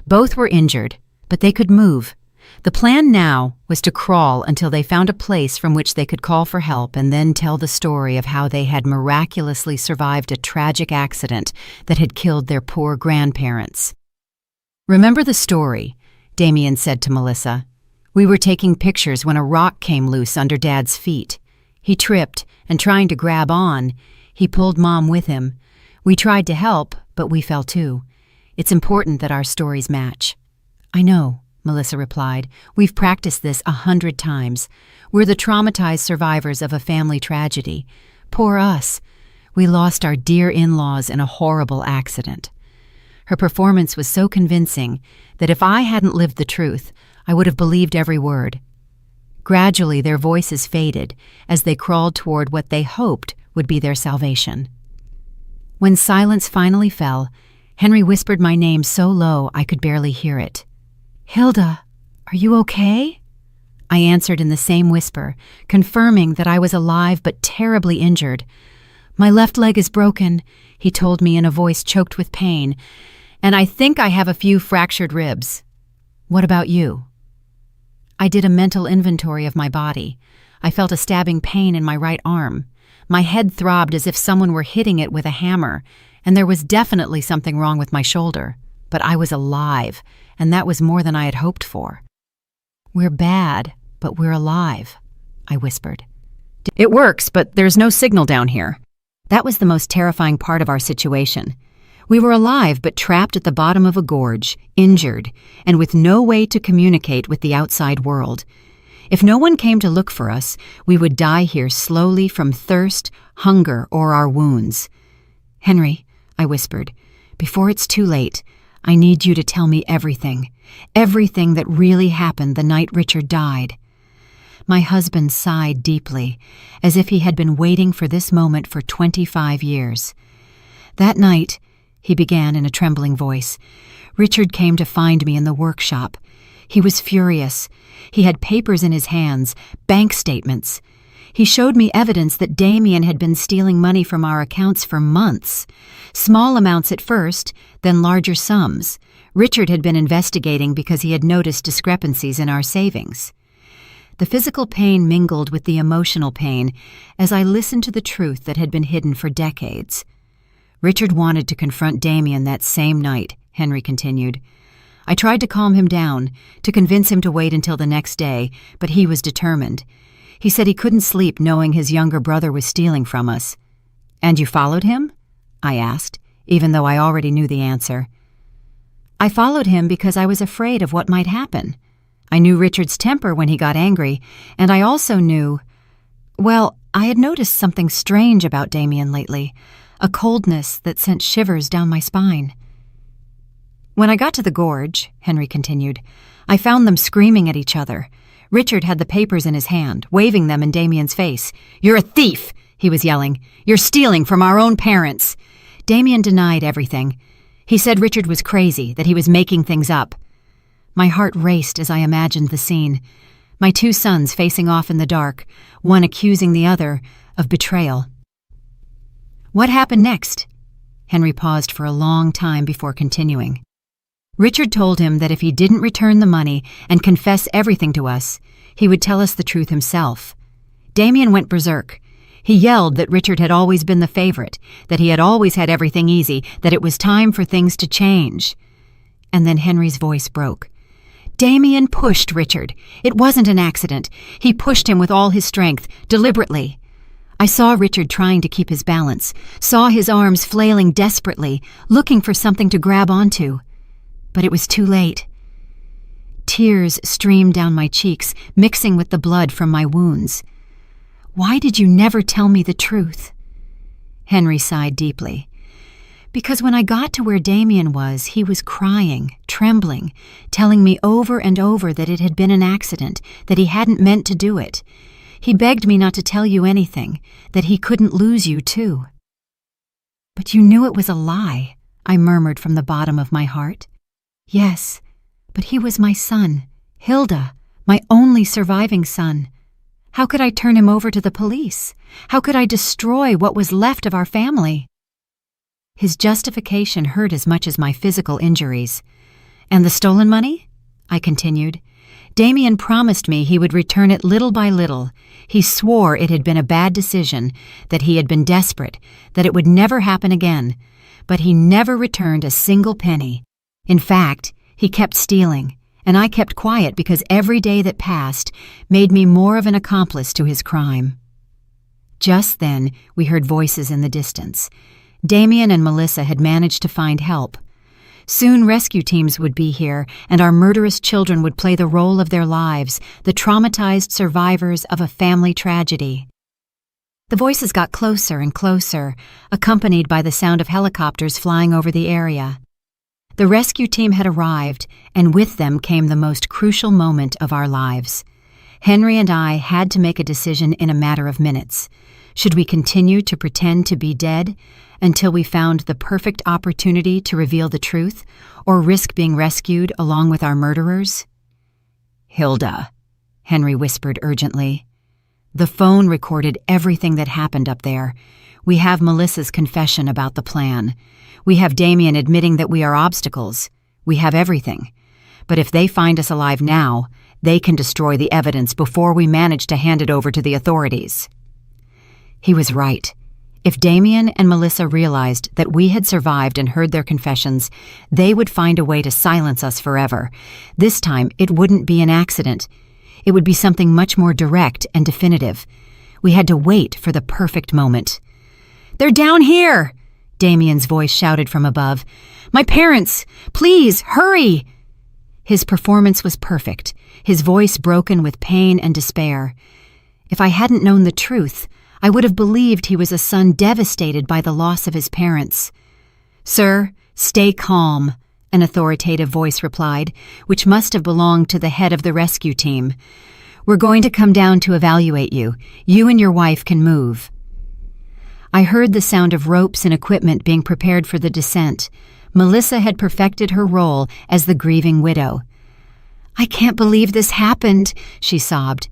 Speaker 1: Both were injured, but they could move. The plan now was to crawl until they found a place from which they could call for help and then tell the story of how they had miraculously survived a tragic accident that had killed their poor grandparents. "Remember the story," Damien said to Melissa. "We were taking pictures when a rock came loose under Dad's feet. He tripped, and trying to grab on, he pulled Mom with him. We tried to help, but we fell too. It's important that our stories match." "I know," Melissa replied. "We've practiced this 100 times. We're the traumatized survivors of a family tragedy. Poor us. We lost our dear in-laws in a horrible accident." Her performance was so convincing that if I hadn't lived the truth, I would have believed every word. Gradually, their voices faded as they crawled toward what they hoped would be their salvation. When silence finally fell, Henry whispered my name so low I could barely hear it. "Hilda, are you okay?" I answered in the same whisper, confirming that I was alive but terribly injured. "My left leg is broken," he told me in a voice choked with pain, "and I think I have a few fractured ribs. What about you?" I did a mental inventory of my body. I felt a stabbing pain in my right arm. My head throbbed as if someone were hitting it with a hammer, and there was definitely something wrong with my shoulder. But I was alive, and that was more than I had hoped for. "We're bad, but we're alive," I whispered. It works, but there's no signal down here. That was the most terrifying part of our situation. We were alive but trapped at the bottom of a gorge, injured, and with no way to communicate with the outside world. If no one came to look for us, we would die here slowly from thirst, hunger, or our wounds. "Henry," I whispered, "before it's too late, I need you to tell me everything. Everything that really happened the night Richard died." My husband sighed deeply, as if he had been waiting for this moment for 25 years. "That night," he began in a trembling voice, "Richard came to find me in the workshop. He was furious. He had papers in his hands, bank statements. He showed me evidence that Damien had been stealing money from our accounts for months. Small amounts at first, then larger sums. Richard had been investigating because he had noticed discrepancies in our savings." The physical pain mingled with the emotional pain as I listened to the truth that had been hidden for decades. "Richard wanted to confront Damien that same night," Henry continued. "I tried to calm him down, to convince him to wait until the next day, but he was determined. He said he couldn't sleep knowing his younger brother was stealing from us." "And you followed him?" I asked, even though I already knew the answer. "I followed him because I was afraid of what might happen. I knew Richard's temper when he got angry, and I also knew... Well, I had noticed something strange about Damien lately, a coldness that sent shivers down my spine." "When I got to the gorge," Henry continued, "I found them screaming at each other. Richard had the papers in his hand, waving them in Damien's face. 'You're a thief!' he was yelling. 'You're stealing from our own parents!' Damien denied everything. He said Richard was crazy, that he was making things up." My heart raced as I imagined the scene. My two sons facing off in the dark, one accusing the other of betrayal. "What happened next?" Henry paused for a long time before continuing. "Richard told him that if he didn't return the money and confess everything to us, he would tell us the truth himself. Damien went berserk. He yelled that Richard had always been the favorite, that he had always had everything easy, that it was time for things to change." And then Henry's voice broke. "Damien pushed Richard. It wasn't an accident. He pushed him with all his strength, deliberately. I saw Richard trying to keep his balance, saw his arms flailing desperately, looking for something to grab onto. But it was too late." Tears streamed down my cheeks, mixing with the blood from my wounds. "Why did you never tell me the truth?" Henry sighed deeply. "Because when I got to where Damien was, he was crying, trembling, telling me over and over that it had been an accident, that he hadn't meant to do it. He begged me not to tell you anything, that he couldn't lose you too." "But you knew it was a lie," I murmured from the bottom of my heart. "Yes, but he was my son, Hilda, my only surviving son. How could I turn him over to the police? How could I destroy what was left of our family?" His justification hurt as much as my physical injuries. "And the stolen money?" I continued. "Damien promised me he would return it little by little. He swore it had been a bad decision, that he had been desperate, that it would never happen again. But he never returned a single penny. In fact, he kept stealing, and I kept quiet because every day that passed made me more of an accomplice to his crime." Just then, we heard voices in the distance. Damien and Melissa had managed to find help. Soon rescue teams would be here, and our murderous children would play the role of their lives, the traumatized survivors of a family tragedy. The voices got closer and closer, accompanied by the sound of helicopters flying over the area. The rescue team had arrived, and with them came the most crucial moment of our lives. Henry and I had to make a decision in a matter of minutes. Should we continue to pretend to be dead until we found the perfect opportunity to reveal the truth, or risk being rescued along with our murderers? "Hilda," Henry whispered urgently. "The phone recorded everything that happened up there. We have Melissa's confession about the plan. We have Damien admitting that we are obstacles. We have everything. But if they find us alive now, they can destroy the evidence before we manage to hand it over to the authorities." He was right. If Damien and Melissa realized that we had survived and heard their confessions, they would find a way to silence us forever. This time, it wouldn't be an accident. It would be something much more direct and definitive. We had to wait for the perfect moment. "They're down here!" Damien's voice shouted from above. "My parents! Please, hurry!" His performance was perfect, his voice broken with pain and despair. If I hadn't known the truth, I would have believed he was a son devastated by the loss of his parents. "Sir, stay calm," an authoritative voice replied, which must have belonged to the head of the rescue team. "We're going to come down to evaluate you. You and your wife can move." I heard the sound of ropes and equipment being prepared for the descent. Melissa had perfected her role as the grieving widow. "I can't believe this happened," she sobbed.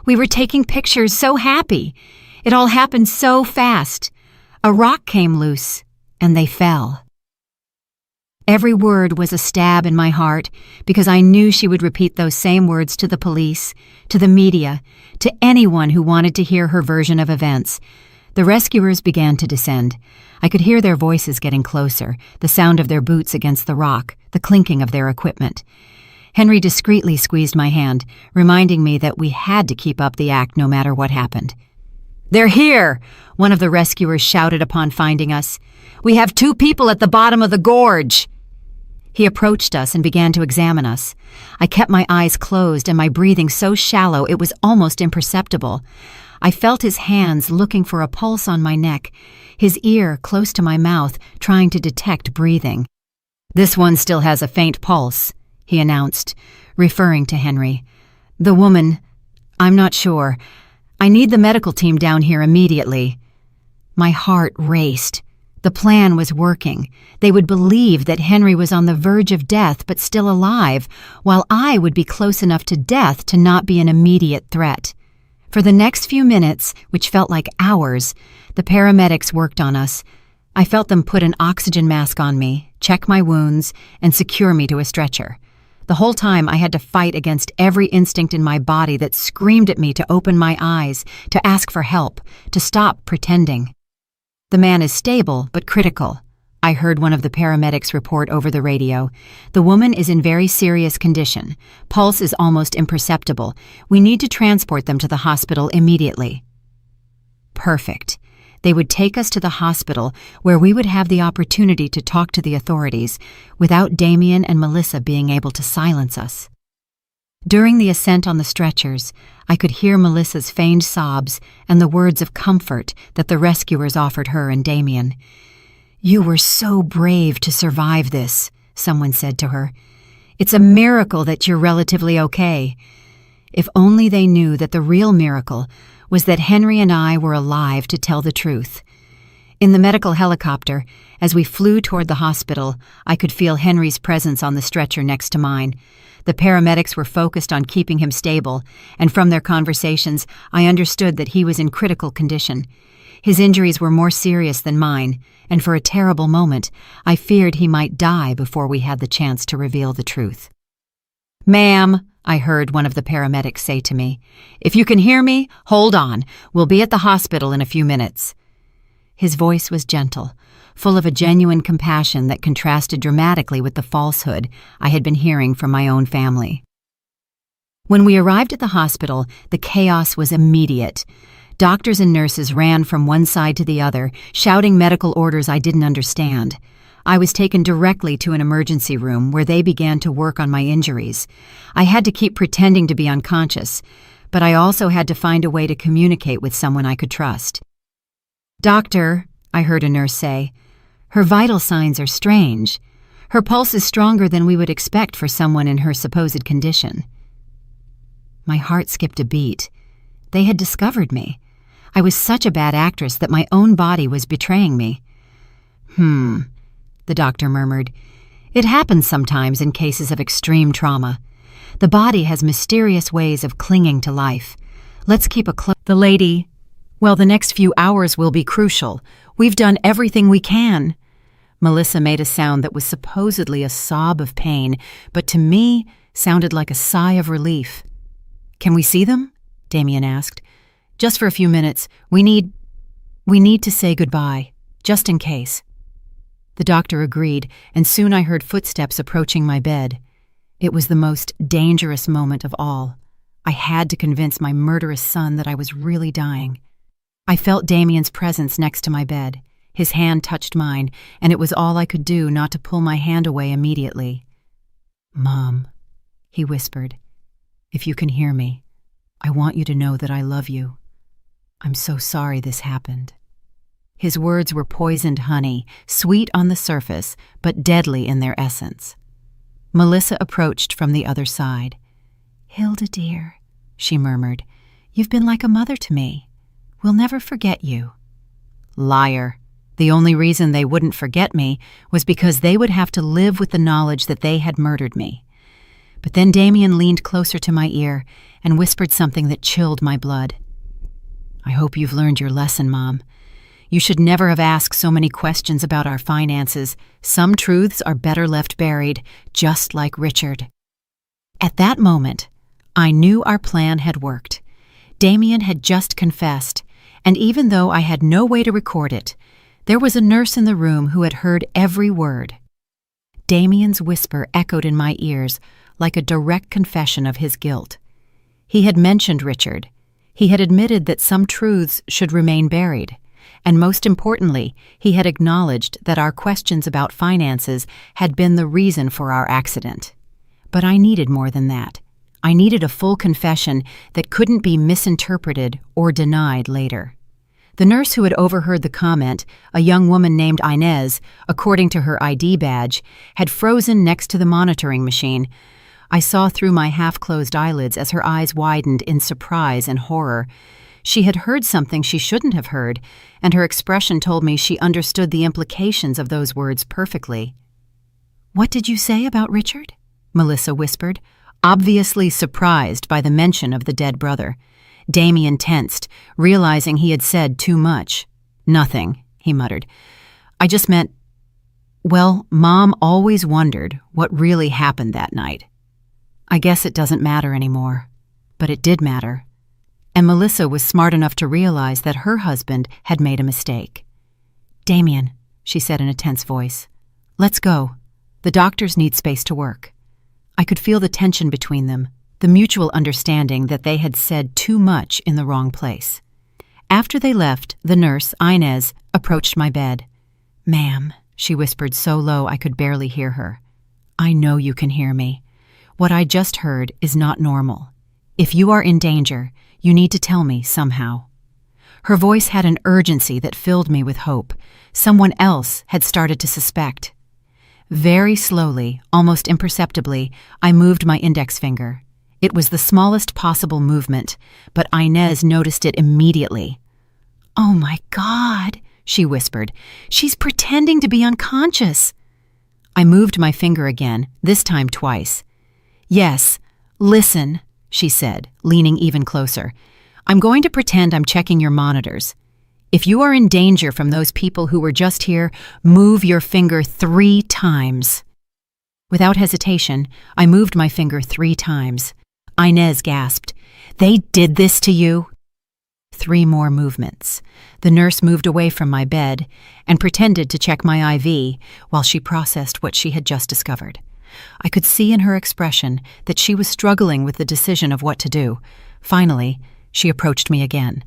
Speaker 1: "We were taking pictures, so happy. It all happened so fast. A rock came loose, and they fell." Every word was a stab in my heart because I knew she would repeat those same words to the police, to the media, to anyone who wanted to hear her version of events. The rescuers began to descend. I could hear their voices getting closer, the sound of their boots against the rock, the clinking of their equipment. Henry discreetly squeezed my hand, reminding me that we had to keep up the act no matter what happened. "They're here!" one of the rescuers shouted upon finding us. "We have 2 people at the bottom of the gorge!" He approached us and began to examine us. I kept my eyes closed and my breathing so shallow it was almost imperceptible. I felt his hands looking for a pulse on my neck, his ear close to my mouth, trying to detect breathing. "This one still has a faint pulse," he announced, referring to Henry. "The woman, I'm not sure. I need the medical team down here immediately." My heart raced. The plan was working. They would believe that Henry was on the verge of death but still alive, while I would be close enough to death to not be an immediate threat. For the next few minutes, which felt like hours, the paramedics worked on us. I felt them put an oxygen mask on me, check my wounds, and secure me to a stretcher. The whole time I had to fight against every instinct in my body that screamed at me to open my eyes, to ask for help, to stop pretending. "The man is stable but critical," I heard one of the paramedics report over the radio. "The woman is in very serious condition. Pulse is almost imperceptible. We need to transport them to the hospital immediately." Perfect. They would take us to the hospital where we would have the opportunity to talk to the authorities without Damien and Melissa being able to silence us. During the ascent on the stretchers, I could hear Melissa's feigned sobs and the words of comfort that the rescuers offered her and Damien. "You were so brave to survive this," someone said to her. "It's a miracle that you're relatively okay." If only they knew that the real miracle was that Henry and I were alive to tell the truth. In the medical helicopter, as we flew toward the hospital, I could feel Henry's presence on the stretcher next to mine. The paramedics were focused on keeping him stable, and from their conversations, I understood that he was in critical condition. His injuries were more serious than mine, and for a terrible moment, I feared he might die before we had the chance to reveal the truth. "Ma'am," I heard one of the paramedics say to me, "if you can hear me, hold on. We'll be at the hospital in a few minutes." His voice was gentle, full of a genuine compassion that contrasted dramatically with the falsehood I had been hearing from my own family. When we arrived at the hospital, the chaos was immediate. Doctors and nurses ran from one side to the other, shouting medical orders I didn't understand. I was taken directly to an emergency room where they began to work on my injuries. I had to keep pretending to be unconscious, but I also had to find a way to communicate with someone I could trust. "Doctor," I heard a nurse say, "her vital signs are strange. Her pulse is stronger than we would expect for someone in her supposed condition." My heart skipped a beat. They had discovered me. I was such a bad actress that my own body was betraying me. The doctor murmured. "It happens sometimes in cases of extreme trauma. The body has mysterious ways of clinging to life. Let's keep a close..." "The lady, well, the next few hours will be crucial. We've done everything we can." Melissa made a sound that was supposedly a sob of pain, but to me sounded like a sigh of relief. "Can we see them?" Damien asked. "Just for a few minutes. We need to say goodbye, just in case." The doctor agreed, and soon I heard footsteps approaching my bed. It was the most dangerous moment of all. I had to convince my murderous son that I was really dying. I felt Damien's presence next to my bed. His hand touched mine, and it was all I could do not to pull my hand away immediately. "Mom," he whispered, "if you can hear me, I want you to know that I love you. I'm so sorry this happened." His words were poisoned honey, sweet on the surface, but deadly in their essence. Melissa approached from the other side. "Hilda, dear," she murmured, "you've been like a mother to me. We'll never forget you." Liar. The only reason they wouldn't forget me was because they would have to live with the knowledge that they had murdered me. But then Damien leaned closer to my ear and whispered something that chilled my blood. "I hope you've learned your lesson, Mom. You should never have asked so many questions about our finances. Some truths are better left buried, just like Richard." At that moment, I knew our plan had worked. Damien had just confessed, and even though I had no way to record it, there was a nurse in the room who had heard every word. Damien's whisper echoed in my ears like a direct confession of his guilt. He had mentioned Richard. He had admitted that some truths should remain buried. And most importantly, he had acknowledged that our questions about finances had been the reason for our accident. But I needed more than that. I needed a full confession that couldn't be misinterpreted or denied later. The nurse who had overheard the comment, a young woman named Inez, according to her ID badge, had frozen next to the monitoring machine. I saw through my half-closed eyelids as her eyes widened in surprise and horror. She had heard something she shouldn't have heard, and her expression told me she understood the implications of those words perfectly. "What did you say about Richard?" Melissa whispered, obviously surprised by the mention of the dead brother. Damien tensed, realizing he had said too much. "Nothing," he muttered. "I just meant, well, Mom always wondered what really happened that night. I guess it doesn't matter anymore, but it did matter." And Melissa was smart enough to realize that her husband had made a mistake. "Damien," she said in a tense voice, "let's go. The doctors need space to work." I could feel the tension between them, the mutual understanding that they had said too much in the wrong place. After they left, the nurse, Inez, approached my bed. "Ma'am," she whispered so low I could barely hear her, "I know you can hear me. What I just heard is not normal. If you are in danger, you need to tell me somehow." Her voice had an urgency that filled me with hope. Someone else had started to suspect. Very slowly, almost imperceptibly, I moved my index finger. It was the smallest possible movement, but Inez noticed it immediately. "Oh my God," she whispered. "She's pretending to be unconscious." I moved my finger again, this time twice. "Yes, listen," she said, leaning even closer. "I'm going to pretend I'm checking your monitors. If you are in danger from those people who were just here, move your finger 3 times. Without hesitation, I moved my finger 3 times. Inez gasped, "They did this to you?" 3 more movements. The nurse moved away from my bed and pretended to check my IV while she processed what she had just discovered. I could see in her expression that she was struggling with the decision of what to do. Finally, she approached me again.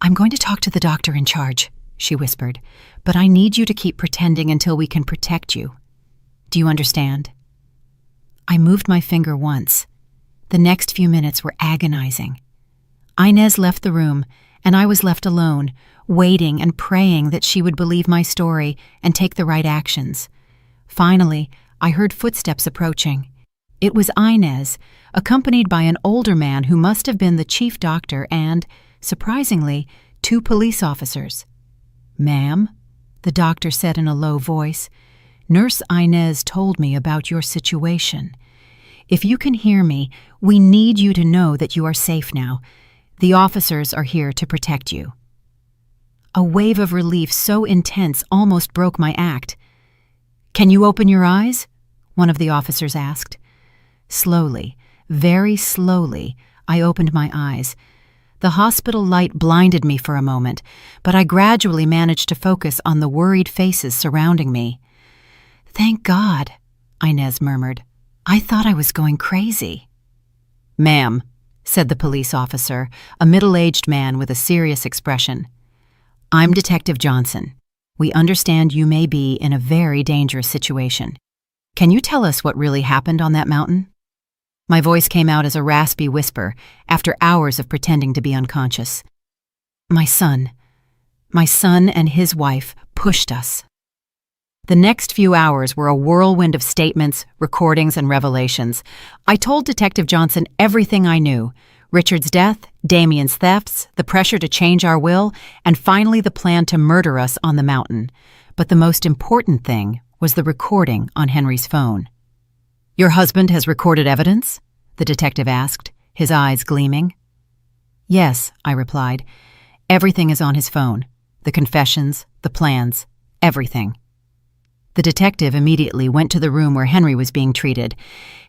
Speaker 1: "I'm going to talk to the doctor in charge," she whispered, "but I need you to keep pretending until we can protect you. Do you understand?" I moved my finger once. The next few minutes were agonizing. Inez left the room, and I was left alone, waiting and praying that she would believe my story and take the right actions. Finally, I heard footsteps approaching. It was Inez, accompanied by an older man who must have been the chief doctor and, surprisingly, 2 police officers. "Ma'am," the doctor said in a low voice, "Nurse Inez told me about your situation. If you can hear me, we need you to know that you are safe now. The officers are here to protect you." A wave of relief so intense almost broke my act. "Can you open your eyes?" one of the officers asked. Slowly, very slowly, I opened my eyes. The hospital light blinded me for a moment, but I gradually managed to focus on the worried faces surrounding me. "Thank God," Inez murmured. "I thought I was going crazy." "Ma'am," said the police officer, a middle-aged man with a serious expression. "I'm Detective Johnson. We understand you may be in a very dangerous situation. Can you tell us what really happened on that mountain?" My voice came out as a raspy whisper after hours of pretending to be unconscious. My son and his wife pushed us." The next few hours were a whirlwind of statements, recordings, and revelations. I told Detective Johnson everything I knew: Richard's death, Damien's thefts, the pressure to change our will, and finally the plan to murder us on the mountain. But the most important thing was the recording on Henry's phone. "Your husband has recorded evidence?" the detective asked, his eyes gleaming. "Yes," I replied. "Everything is on his phone. The confessions, the plans, everything." The detective immediately went to the room where Henry was being treated.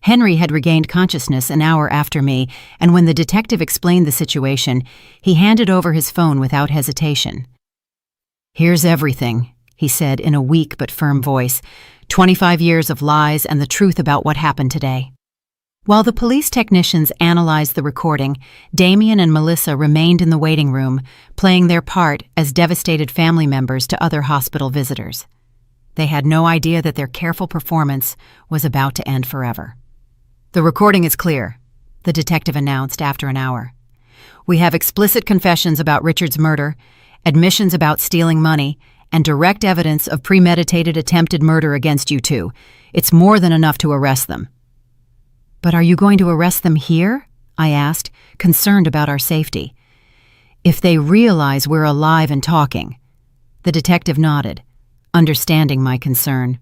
Speaker 1: Henry had regained consciousness an hour after me, and when the detective explained the situation, he handed over his phone without hesitation. "Here's everything," he said in a weak but firm voice. 25 years of lies and the truth about what happened today." While the police technicians analyzed the recording, Damien and Melissa remained in the waiting room, playing their part as devastated family members to other hospital visitors. They had no idea that their careful performance was about to end forever. "The recording is clear," the detective announced after an hour. "We have explicit confessions about Richard's murder, admissions about stealing money, and direct evidence of premeditated attempted murder against you two. It's more than enough to arrest them." "But are you going to arrest them here?" I asked, concerned about our safety. "If they realize we're alive and talking." The detective nodded, understanding my concern.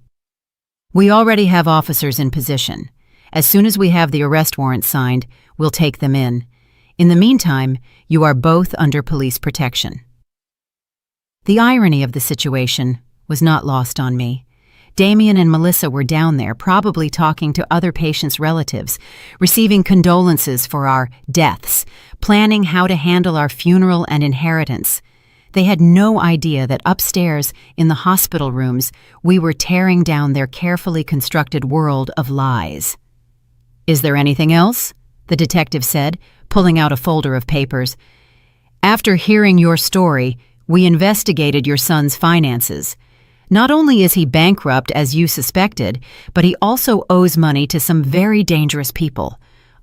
Speaker 1: "We already have officers in position. As soon as we have the arrest warrant signed, we'll take them in. In the meantime, you are both under police protection." The irony of the situation was not lost on me. Damien and Melissa were down there, probably talking to other patients' relatives, receiving condolences for our deaths, planning how to handle our funeral and inheritance. They had no idea that upstairs in the hospital rooms, we were tearing down their carefully constructed world of lies. "Is there anything else?" the detective said, pulling out a folder of papers. "After hearing your story, we investigated your son's finances. Not only is he bankrupt as you suspected, but he also owes money to some very dangerous people,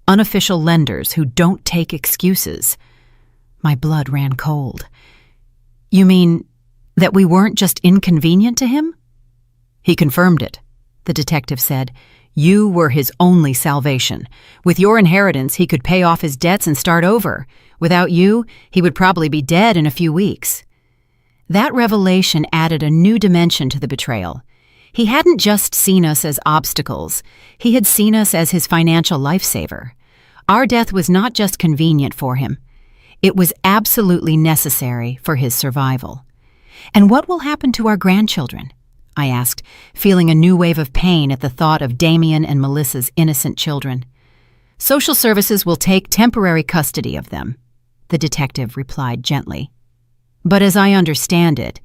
Speaker 1: unofficial lenders who don't take excuses." My blood ran cold. "You mean that we weren't just inconvenient to him?" He confirmed it, the detective said. "You were his only salvation. With your inheritance, he could pay off his debts and start over. Without you, he would probably be dead in a few weeks." That revelation added a new dimension to the betrayal. He hadn't just seen us as obstacles. He had seen us as his financial lifesaver. Our death was not just convenient for him. It was absolutely necessary for his survival. "And what will happen to our grandchildren?" I asked, feeling a new wave of pain at the thought of Damien and Melissa's innocent children. "Social services will take temporary custody of them," the detective replied gently. "But as I understand it,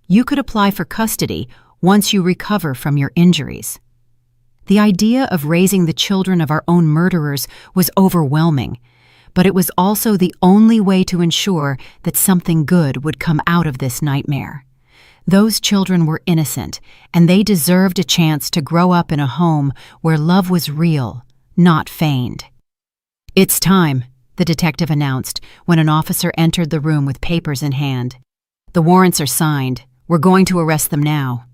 Speaker 1: you could apply for custody once you recover from your injuries." The idea of raising the children of our own murderers was overwhelming, but it was also the only way to ensure that something good would come out of this nightmare. Those children were innocent, and they deserved a chance to grow up in a home where love was real, not feigned. "It's time," the detective announced when an officer entered the room with papers in hand. "The warrants are signed. We're going to arrest them now."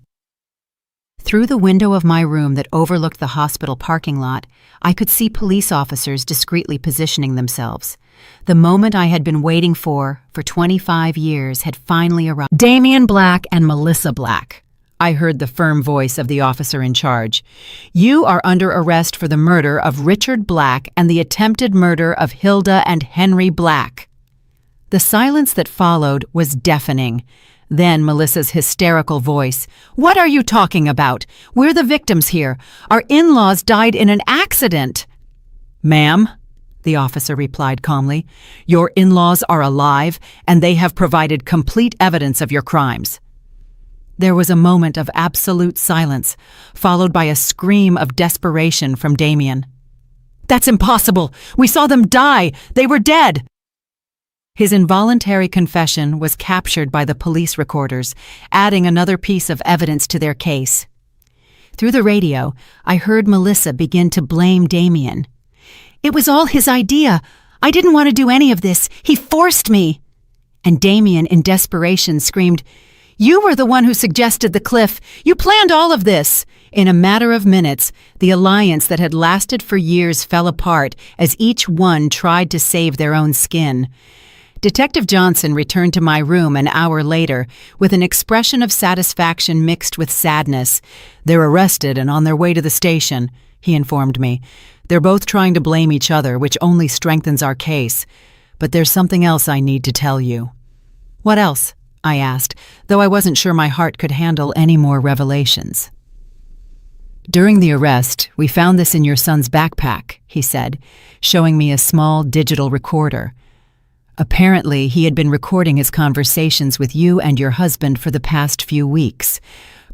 Speaker 1: Through the window of my room that overlooked the hospital parking lot, I could see police officers discreetly positioning themselves. The moment I had been waiting for 25 years had finally arrived. "Damien Black and Melissa Black," I heard the firm voice of the officer in charge. "You are under arrest for the murder of Richard Black and the attempted murder of Hilda and Henry Black." The silence that followed was deafening. Then Melissa's hysterical voice. "What are you talking about? We're the victims here. Our in-laws died in an accident." "Ma'am," the officer replied calmly, "your in-laws are alive, and they have provided complete evidence of your crimes." There was a moment of absolute silence, followed by a scream of desperation from Damien. That's impossible. We saw them die. They were dead. His involuntary confession was captured by the police recorders, adding another piece of evidence to their case. Through the radio, I heard Melissa begin to blame Damien. "It was all his idea. I didn't want to do any of this. He forced me." And Damien, in desperation, screamed, "You were the one who suggested the cliff. You planned all of this." In a matter of minutes, the alliance that had lasted for years fell apart as each one tried to save their own skin. Detective Johnson returned to my room an hour later with an expression of satisfaction mixed with sadness. "They're arrested and on their way to the station," he informed me. "They're both trying to blame each other, which only strengthens our case. But there's something else I need to tell you." "What else?" I asked, though I wasn't sure my heart could handle any more revelations. "During the arrest, we found this in your son's backpack," he said, showing me a small digital recorder. "Apparently, he had been recording his conversations with you and your husband for the past few weeks,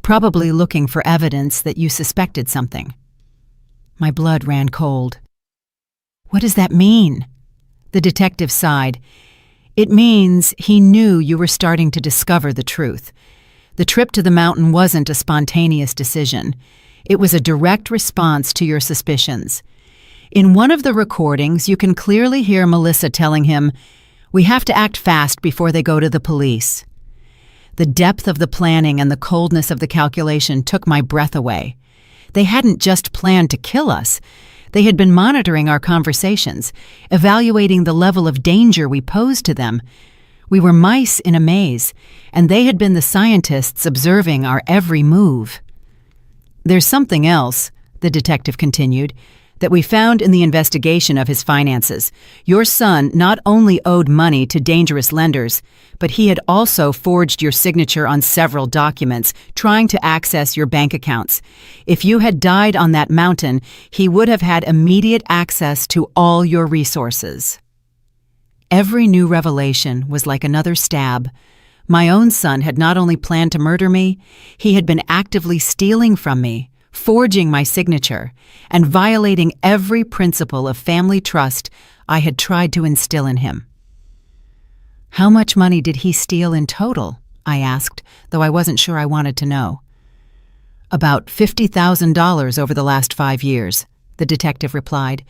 Speaker 1: probably looking for evidence that you suspected something." My blood ran cold. "What does that mean?" The detective sighed. "It means he knew you were starting to discover the truth. The trip to the mountain wasn't a spontaneous decision. It was a direct response to your suspicions. In one of the recordings, you can clearly hear Melissa telling him, 'We have to act fast before they go to the police.' The depth of the planning and the coldness of the calculation took my breath away. They hadn't just planned to kill us. They had been monitoring our conversations, evaluating the level of danger we posed to them. We were mice in a maze, and they had been the scientists observing our every move." "There's something else," the detective continued, "that we found in the investigation of his finances. Your son not only owed money to dangerous lenders, but he had also forged your signature on several documents, trying to access your bank accounts. If you had died on that mountain, he would have had immediate access to all your resources." Every new revelation was like another stab. My own son had not only planned to murder me, he had been actively stealing from me, forging my signature, and violating every principle of family trust I had tried to instill in him. "How much money did he steal in total?" I asked, though I wasn't sure I wanted to know. "About $50,000 over the last 5 years, the detective replied.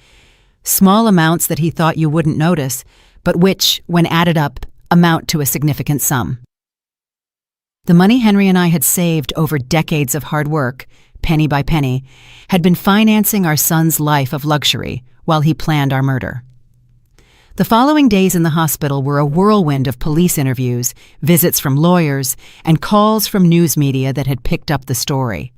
Speaker 1: "Small amounts that he thought you wouldn't notice, but which, when added up, amount to a significant sum." The money Henry and I had saved over decades of hard work, penny by penny, had been financing our son's life of luxury while he planned our murder. The following days in the hospital were a whirlwind of police interviews, visits from lawyers, and calls from news media that had picked up the story.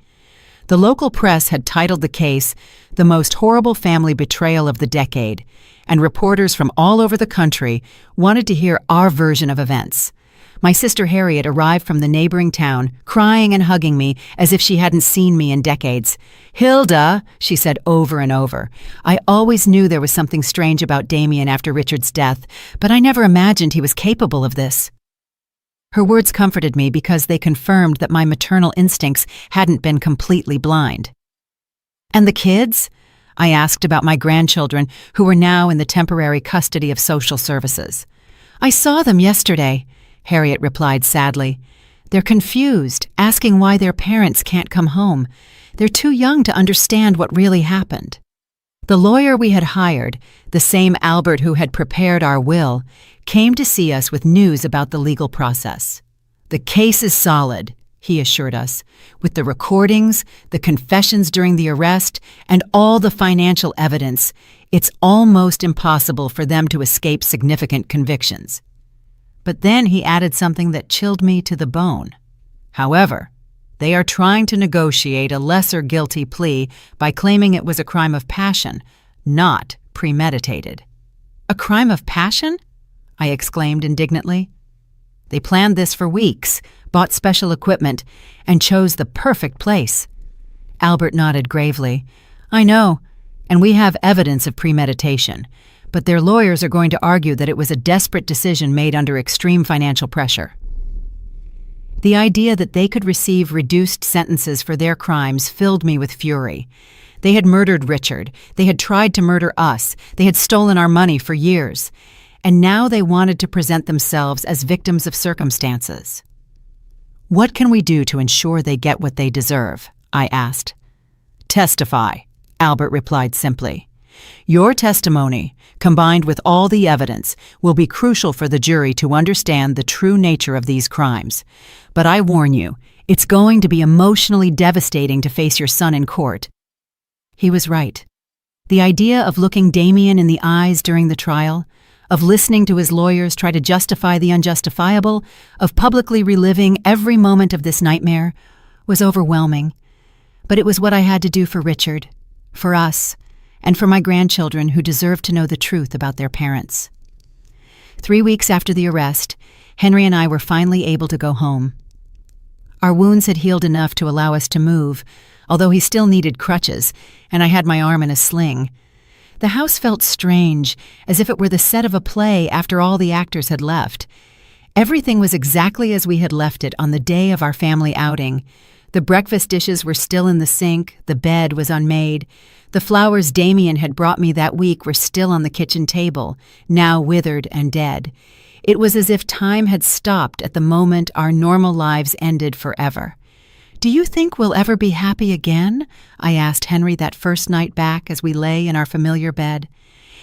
Speaker 1: The local press had titled the case "The Most Horrible Family Betrayal of the Decade," and reporters from all over the country wanted to hear our version of events. My sister Harriet arrived from the neighboring town, crying and hugging me as if she hadn't seen me in decades. "Hilda," she said over and over, "I always knew there was something strange about Damien after Richard's death, but I never imagined he was capable of this." Her words comforted me because they confirmed that my maternal instincts hadn't been completely blind. "And the kids?" I asked about my grandchildren, who were now in the temporary custody of social services. "I saw them yesterday," Harriet replied sadly. "They're confused, asking why their parents can't come home. They're too young to understand what really happened." The lawyer we had hired, the same Albert who had prepared our will, came to see us with news about the legal process. "The case is solid," he assured us, "with the recordings, the confessions during the arrest, and all the financial evidence. It's almost impossible for them to escape significant convictions." But then he added something that chilled me to the bone. "However, they are trying to negotiate a lesser guilty plea by claiming it was a crime of passion, not premeditated." "A crime of passion?" I exclaimed indignantly. "They planned this for weeks, bought special equipment, and chose the perfect place." Albert nodded gravely. "I know, and we have evidence of premeditation. But their lawyers are going to argue that it was a desperate decision made under extreme financial pressure." The idea that they could receive reduced sentences for their crimes filled me with fury. They had murdered Richard. They had tried to murder us. They had stolen our money for years. And now they wanted to present themselves as victims of circumstances. "What can we do to ensure they get what they deserve?" I asked. "Testify," Albert replied simply. "Your testimony, combined with all the evidence, will be crucial for the jury to understand the true nature of these crimes. But I warn you, it's going to be emotionally devastating to face your son in court." He was right. The idea of looking Damien in the eyes during the trial, of listening to his lawyers try to justify the unjustifiable, of publicly reliving every moment of this nightmare, was overwhelming. But it was what I had to do for Richard, for us, and for my grandchildren who deserve to know the truth about their parents. 3 weeks after the arrest, Henry and I were finally able to go home. Our wounds had healed enough to allow us to move, although he still needed crutches, and I had my arm in a sling. The house felt strange, as if it were the set of a play after all the actors had left. Everything was exactly as we had left it on the day of our family outing. The breakfast dishes were still in the sink, the bed was unmade. The flowers Damien had brought me that week were still on the kitchen table, now withered and dead. It was as if time had stopped at the moment our normal lives ended forever. "Do you think we'll ever be happy again?" I asked Henry that first night back as we lay in our familiar bed.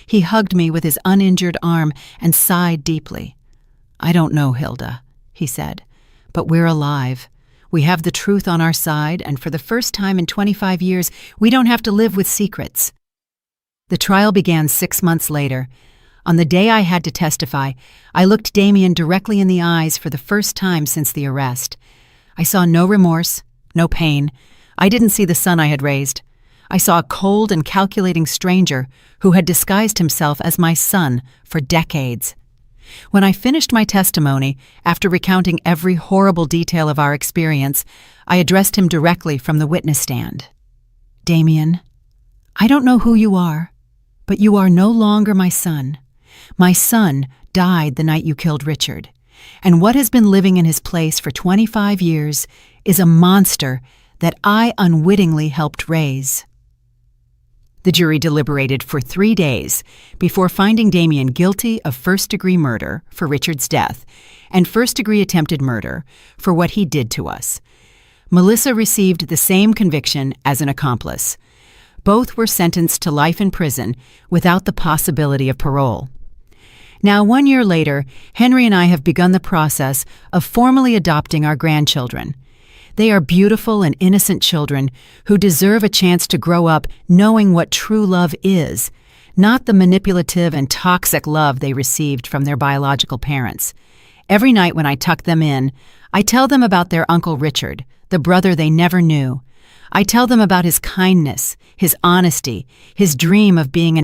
Speaker 1: He hugged me with his uninjured arm and sighed deeply. "I don't know, Hilda," he said, "but we're alive. We have the truth on our side, and for the first time in 25 years, we don't have to live with secrets." The trial began 6 months later. On the day I had to testify, I looked Damien directly in the eyes for the first time since the arrest. I saw no remorse, no pain. I didn't see the son I had raised. I saw a cold and calculating stranger who had disguised himself as my son for decades. When I finished my testimony, after recounting every horrible detail of our experience, I addressed him directly from the witness stand. "Damien, I don't know who you are, but you are no longer my son. My son died the night you killed Richard, and what has been living in his place for 25 years is a monster that I unwittingly helped raise." The jury deliberated for 3 days before finding Damien guilty of first-degree murder for Richard's death and first-degree attempted murder for what he did to us. Melissa received the same conviction as an accomplice. Both were sentenced to life in prison without the possibility of parole. Now, 1 year later, Henry and I have begun the process of formally adopting our grandchildren. They are beautiful and innocent children who deserve a chance to grow up knowing what true love is, not the manipulative and toxic love they received from their biological parents. Every night when I tuck them in, I tell them about their Uncle Richard, the brother they never knew. I tell them about his kindness, his honesty, his dream of being an